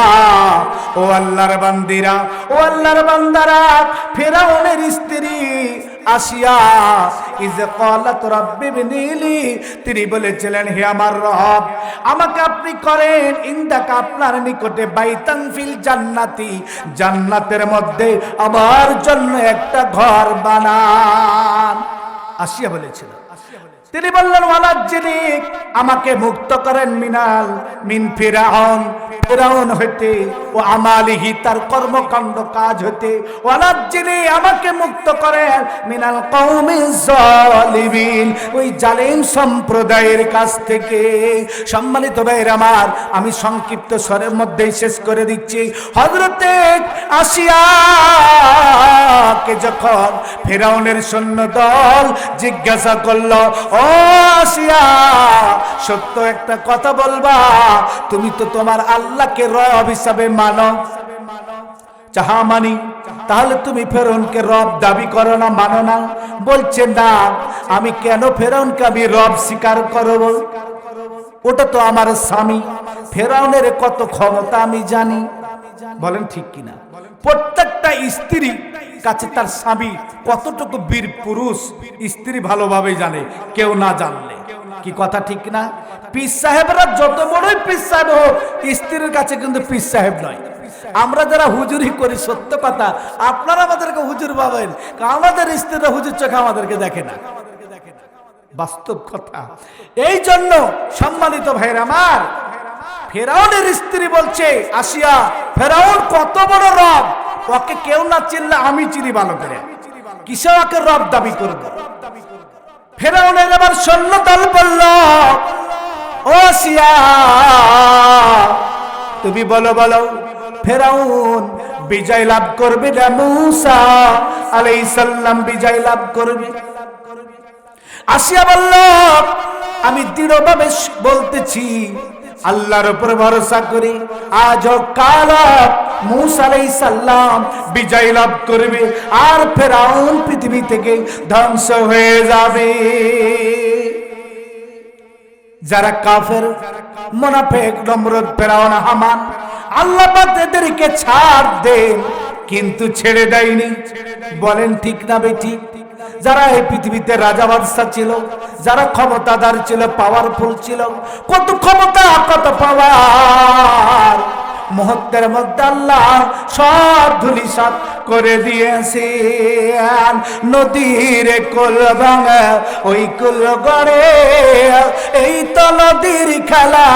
ও আল্লাহর বান্দীরা, ও আল্লাহর বান্দারা, ফিরআউনের স্ত্রী আসিয়া ইজ ক্বালাত রাব্বি বিনিলি, তিনি বলেছিলেন, হে আমার রব, আমাকে আপনি করেন ইনদাকা, আপনার নিকটে, বাইতান ফিল জান্নাতি, জান্নাতের মধ্যে আমার জন্য একটা ঘর বানান। আসিয়া বলেছিল, তিনি বললেন, ওয়ালাজ্জিনি, আমাকে মুক্ত করেন মিন ফিরআউন, ফিরআউন হইতে, ও আমালিহি, তার কর্মকাণ্ড কাজ হইতে, ওয়ালাজ্জিনি, আমাকে মুক্ত করেন মিনাল কওমিজ জালিমিন, ওই জালিম সম্প্রদায়ের কাছ থেকে। সম্মানিত ভাইরা আমার, আমি সংক্ষিপ্ত স্বরের মধ্যে শেষ করে দিচ্ছি। হযরতে আসিয়াকে যখন ফিরআউনের সৈন্যদল জিজ্ঞাসা করলো, ও আসিয়া, সত্য একটা কথা বলবা, তুমি তো তোমার আল্লাহকে রব হিসাবে মানো? যাহা মানি। তাহলে তুমি ফেরাউনকে রব দাবি করো না, মানো না? বলছে না, আমি কেন ফেরাউনকে আমি রব স্বীকার করব? ওটা তো আমার স্বামী। ফেরাউনের কত ক্ষমতা আমি জানি। বলেন ঠিক কিনা? প্রত্যেকটা স্ত্রী কাছে তার স্বামী কতটুকু বীর পুরুষ, স্ত্রী ভালোভাবে জানে, কেউ না জানলে। কি কথা ঠিক না? পীর সাহেবরা যত বড়ই পীর সাহেব হোক, স্ত্রীর কাছে কিন্তু পীর সাহেব নয়। আমরা যারা হুজুরি করি, সত্য কথা, আপনারা আমাদেরকে হুজুর ভাবেন, আমাদের স্ত্রীরা হুজুর চোখে আমাদেরকে দেখে না। বাস্তব কথা। এই জন্য সম্মানিত ভাইরা আমার, ফেরাউনের স্ত্রী বলছে, আসিয়া, ফেরাউন কত বড় রব, ওকে কেউ না চিনলে আমি চিনি ভালো করে, কিসে ওকে রব দাবি করব? ফেরাউনের এবার সৈন্যদল বলল, ও আসিয়া, তুমি বলো বলো, ফেরাউন বিজয় লাভ করবে না মূসা আলাইহিস সালাম বিজয় লাভ করবে? আসিয়া বলল, আমি দৃঢ়ভাবে বলতেছি, আল্লাহর উপর ভরসা করি, আজ হোক কাল হোক মূসা আলাইহিস সালাম বিজয় লাভ করবে, আর ফেরাউন পৃথিবী থেকে ধ্বংস হয়ে যাবে। যারা কাফের, মুনাফিক, নমরুদ, ফেরাউন, হামান, আল্লাহ পাক এদেরকে ছাড় দেন, কিন্তু ছেড়ে দেয়নি। বলেন ঠিক না বেঠিক? যারা এই পৃথিবীতে রাজা বাদশা ছিল, যারা ক্ষমতাদার ছিল, পাওয়ারফুল ছিল, কত ক্ষমতা, কত পাওয়ার, মুহূর্তের মধ্যে আল্লাহ সব ধূলিসাৎ করে দিয়েছেন। নদীর কুল ভাঙা, ওই কুল গড়ে, এই তো নদীর খেলা।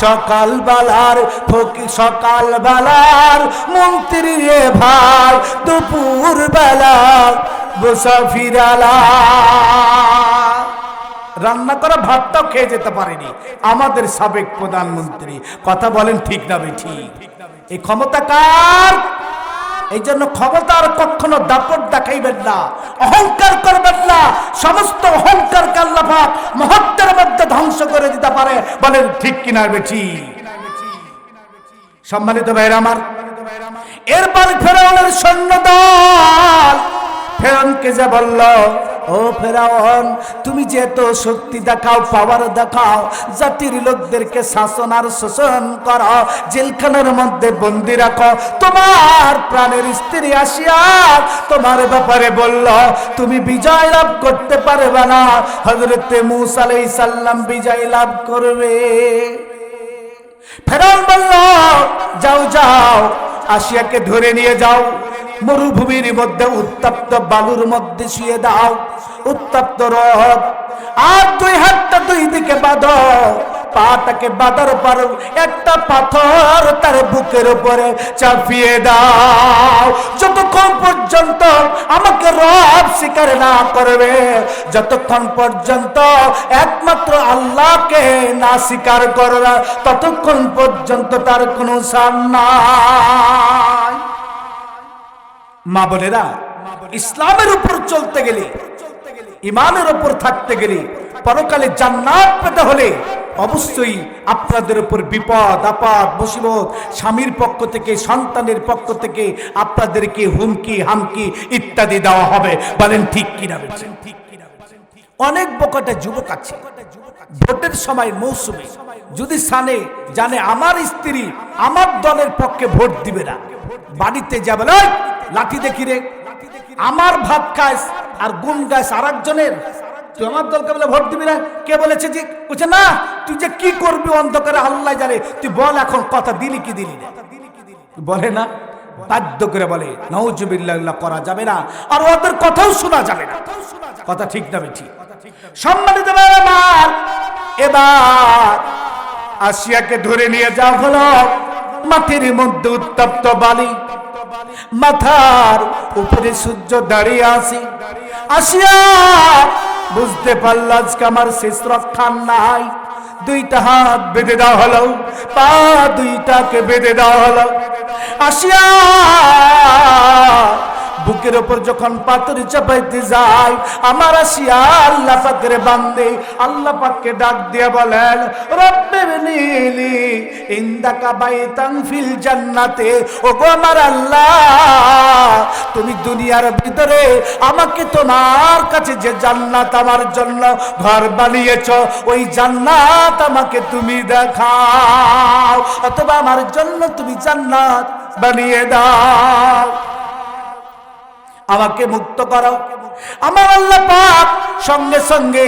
সকালবেলার ফকির, সকালবেলার মন্ত্রী রে ভাই, দুপুর বেলা মুসাফিরালা। রান্না করা ভাতটাও খেয়ে যেতে পারেনি আমাদের সাবেক প্রধানমন্ত্রী। কথা বলেন ঠিক না বেঠিক? এই ক্ষমতা কার? এই জন্য ক্ষমতার কখনো দাপট দেখাইবেন না, অহংকার করবেন না। সমস্ত অহংকারকে আল্লাহ পাক মুহূর্তের মধ্যে ধ্বংস করে দিতে পারে। বলেন ঠিক কিনা বেঠিক? সম্মানিত ভাইরা আমার, এরপর ফেরাউনের সৈন্যদল ফেরাউনকে যে বলল, ও ফেরাউন, তুমি যে এত শক্তি দেখাও, পাওয়ার দেখাও, জাতির লোকদেরকে শাসন আর শোষণ করো, জেলখানার মধ্যে বন্দি রাখো, তোমার প্রাণের স্ত্রী আসিয়া তোমার ব্যাপারে বলল তুমি বিজয় লাভ করতে পারবে না, হযরতে মূসা আলাইহিস সালাম বিজয় লাভ করবে। ফেরাউন বলল, যাও যাও, আসিয়াকে ধরে নিয়ে যাও, মরুভূমির মধ্যে উত্তপ্ত বালুর মধ্যে শুয়ে দাও, উত্তপ্ত রোদ, আর দুই হাতটা দুই দিকে বাঁধো, পাটাকে বাঁধার পর একটা পাথর তার বুকের উপরে চাপিয়ে দাও। যতক্ষণ পর্যন্ত আমাকে রব স্বীকার না করবে, যতক্ষণ পর্যন্ত একমাত্র আল্লাহকে না স্বীকার করবে, ততক্ষণ পর্যন্ত তার কোনো ছাড় নাই। মা বোনেরা, ইসলামের উপর চলতে গেলে, ইমানের উপর থাকতে গেলে, পরকালে জান্নাত পেতে হলে অবশ্যই আপনাদের উপর বিপদ আপদ মুসিবত স্বামীর পক্ষ থেকে, সন্তানের পক্ষ থেকে আপনাদেরকে হুমকি হামকি ইত্যাদি দেওয়া হবে। বলেন ঠিক কিনা? অনেক বকটা যুবক আছে, ভোটের সময় মৌসুমে যদি জানে আমার স্ত্রী আমার দলের পক্ষে ভোট দিবে না, বাড়িতে যাবে, লাঠি দেখি রে, আমার ভাত খাস আর গুণ গাছ আর একজনের, তুই আমার দলকে বলে ভোট দিবি না? কে বলেছে? যে বলছে না, তুই যে কি করবি অন্ধকারে আল্লাহ জানে, তুই বল এখন কথা দিলি কি দিলি না। বলে না, বাধ্য করে বলে নাউজুবিল্লাহ, করা যাবে না, আর ওদের কথাও শোনা যাবে না। কথা ঠিক না বেঠিক? সম্মানিত আমার, এবার আসিয়াকে ধরে নিয়ে যাওয়া হলো, মাটির মধ্যে উত্তপ্ত বালি, মাথার উপরে সূর্য দাঁড়িয়ে আছে। আসিয়া বুঝতে পারল আজকে আমার শেষ রক্ষা নাই। দুইটা হাত বেঁধে দেওয়া হলো, পা দুইটাকে বেঁধে দেওয়া হলো। আসিয়া বুকের উপর যখন পাথর চাপাইতে যায়, আমার আসিয়া আল্লাহ পাকের বান্দে আল্লাহ পাককে ডাক দিয়ে বলেন, রব্বিবনিলি ইনদাকা বাইতান ফিল জান্নাতে। ওগো আমার আল্লাহ, তুমি দুনিয়ার ভিতরে আমাকে তোমার কাছে যে জান্নাত আমার জন্য ঘর বানিয়েছো, ওই জান্নাত আমাকে তুমি দেখাও, অথবা আমার জন্য তুমি জান্নাত বানিয়ে দাও, আমাকে মুক্ত করো। আমার আল্লাহ পাক সঙ্গে সঙ্গে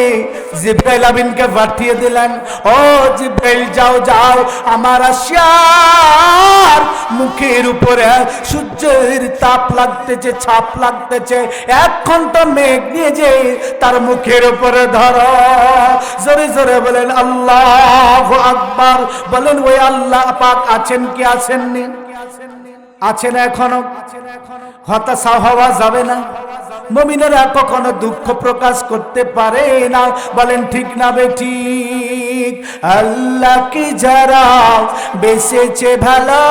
জিবরাইল আমিনকে পাঠিয়ে দিলেন, ও জিবরাইল যাও যাও, আমার আসিয়ার মুখের উপরে সূর্যের তাপ লাগতেছে, ছাপ লাগতেছে, 1 ঘন্টা মেঘ নিয়ে যে তার মুখের উপরে ধরো। জোরে জোরে বলেন আল্লাহু আকবার। বলেন ওই আল্লাহ পাক আছেন কি আছেননি? আছেন এখনো। হতাশা হওয়া যাবে না। মুমিনেরা কখনো দুঃখ প্রকাশ করতে পারে না। বলেন ঠিক না বেঠিক? আল্লাহ কি যারা বেসেছে ভালো,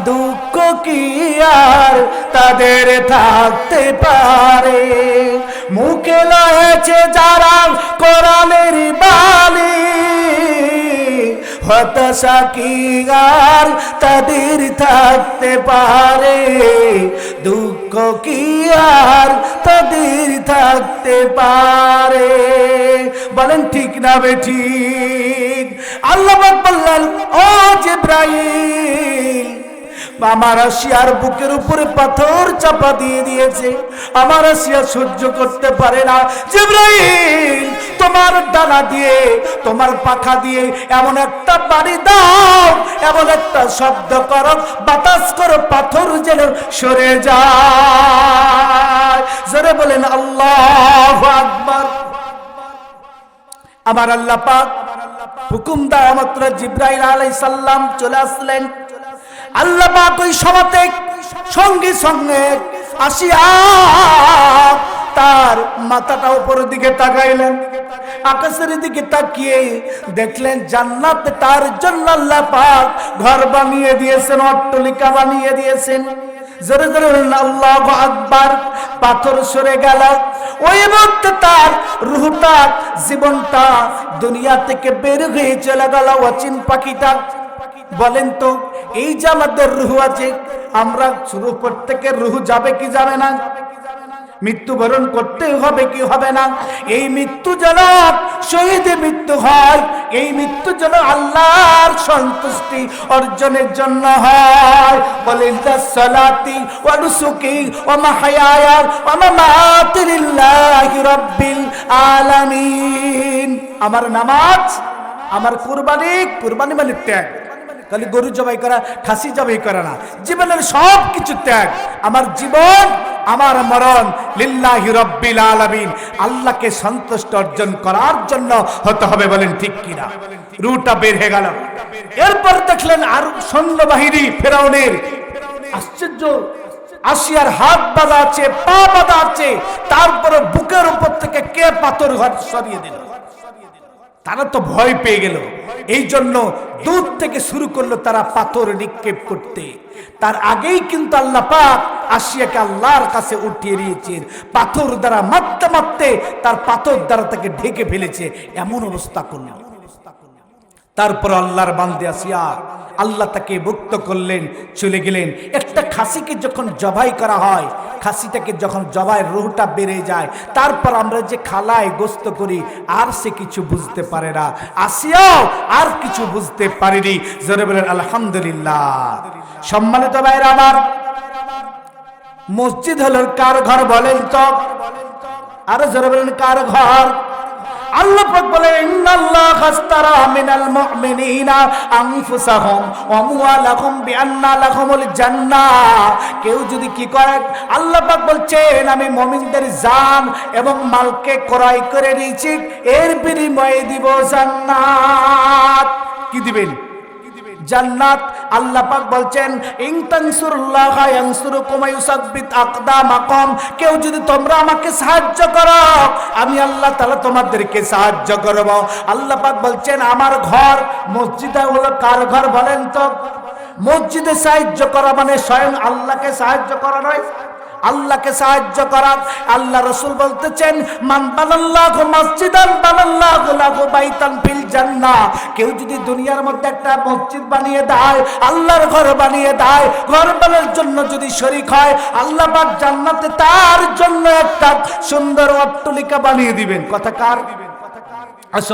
দুঃখ কি আর তাদের থাকতে পারে? মুখে লয়েছে যারা কোরআনের বাণী, হতাশা কি আর তাদের থাকতে পারে? দুঃখ কি আর তাদের থাকতে পারে? বলেন ঠিক না বেঠিক? আল্লাহ পাক বললেন, ও জিবরাইল, আমার আসিয়ার বুকের উপরে পাথর চাপা দিয়ে দিয়েছে, আমার আসিয়া সহ্য করতে পারে না। জিবরাইল, তোমার ডানা দিয়ে, তোমার পাখা দিয়ে এমন একটা বাড়ি দাও, এমন একটা শব্দ করো, বাতাস করো, পাথর যেন সরে যায়। জোরে বলেন আল্লাহু আকবার। আমার আল্লাহ পাক হুকুম দেওয়া মাত্র জিবরাইল আলাইহিস সালাম চলে আসলেন। আল্লাহ পাক ওই সময়তে সঙ্গে সঙ্গে আসিয়া তার মাথাটা উপরের দিকে তাকাইলেন, আকাশের দিকে তাকিয়ে দেখলেন জান্নাতে তার জন্য আল্লাহ পাক ঘর বানিয়ে দিয়েছেন, অট্টালিকা বানিয়ে দিয়েছেন। জোরে জোরে আল্লাহু আকবার। পাথর সরে গেল। ওই মুহূর্তে তার রূহটা, জীবনটা দুনিয়া থেকে বের হয়ে চলে গেল। অচিন পাখিটা। বলেন তো, এই যে আমাদের রূহ আছে, আমরা প্রত্যেকের রূহ যাবে কি যাবে না? মৃত্যুবরণ করতে হবে কি হবে না? এই মৃত্যু যেন শহীদ মৃত্যু হয়, এই মৃত্যু যেন আল্লাহর সন্তুষ্টি অর্জনের জন্য হয়। বলেন সালাতি ওয়া নুসুকি ওয়া মাহইয়ায়া ওয়া মামাতি লিল্লাহি রাব্বিল আলামিন। আমার নামাজ, আমার কুরবানি, কুরবানি মানে ত্যাগ, খালি গরু জবাই করা, খাসি জবাই করা না, জীবনের সব কিছু ত্যাগ। আমার জীবন, আমার মরণ লিল্লাহি রাব্বিল আলামিন, আল্লাহকে সন্তুষ্ট অর্জন করার জন্য হতে হবে। বলেন ঠিক কিনা? রুটা বের হয়ে গেল। এরপর দেখলেন আর সৈন্যবাহিনী ফেরাউনের, আশ্চর্য, আসিয়ার হাত বাঁধা আছে, পা বাঁধা আছে, তারপরে বুকের উপর থেকে কে পাথর সরিয়ে দিল। তারা তো ভয় পেয়ে গেল, এই জন্য দূর থেকে শুরু করলো তারা পাথর নিক্ষেপ করতে। তার আগেই কিন্তু আল্লাহ পাক আসিয়াকে আল্লাহর কাছে উঠিয়ে দিয়েছেন, পাথর দ্বারা মারতে মারতে তার পাথর দ্বারা তাকে ঢেকে ফেলেছে, এমন অবস্থা করল। তারপর আল্লাহর বান্দে আসিয়া আল্লাহ তাকে মুক্ত করলেন, চলে গেলেন। একটা খাসিকে যখন জবাই করা হয়, খাসিটাকে যখন জবাইয়ের রুহটা বেড়ে যায়, তারপর আমরা যে খালায় গোস্ত করি, আর সে কিছু বুঝতে পারে না। আসিয়াও আর কিছু বুঝতে পারেনি। জোরে বলেন আলহামদুলিল্লাহ। সম্মানিত ভাইরা আমার, মসজিদ হলো কার ঘর বলেন তো? আর জোরে বলেন কার ঘর? আল্লাহ পাক বলে ইন্নাল্লাহ খাস্তারা মিনাল মুমিনিনা আনফুসাহুম ওয়া আমওয়ালাহুম বিআন্না লাহুমুল জান্নাহ। কেউ যদি কি করে, আল্লাহ পাক বলছেন আমি মুমিনদের জান এবং মালকে ক্রয় করে নিয়েছি, এর বিনিময়ে দিব জান্নাত। কি দিবেন? জান্নাত। আল্লাহ পাক বলছেন ইন তানসুরুল্লাহা ইয়ানসুরুকুম ওয়া ইউসাব্বিত আকদামাকুম। কেউ যদি তোমরা আমাকে সাহায্য করো, আমি আল্লাহ তাআলা তোমাদেরকে সাহায্য করব। আল্লাহ পাক বলছেন আমার ঘর মসজিদে হলো কার ঘর বলেন তো? মসজিদে সাহায্য করা মানে স্বয়ং আল্লাহকে সাহায্য করা নয়, আল্লাহকে সাহায্য করা। আল্লাহ রাসূল বলতেছেন মান বানাল্লাহু মসজিদান বানাল্লাহু লাহু বাইতান ফিল জান্নাহ। কেউ যদি দুনিয়ার মধ্যে একটা মসজিদ বানিয়ে দেয়, আল্লাহর ঘর বানিয়ে দেয়, ঘর বানানোর জন্য যদি শরীক হয়, আল্লাহ পাক জান্নাতে তার জন্য একটা সুন্দর অট্টালিকা বানিয়ে দিবেন। কথা কার?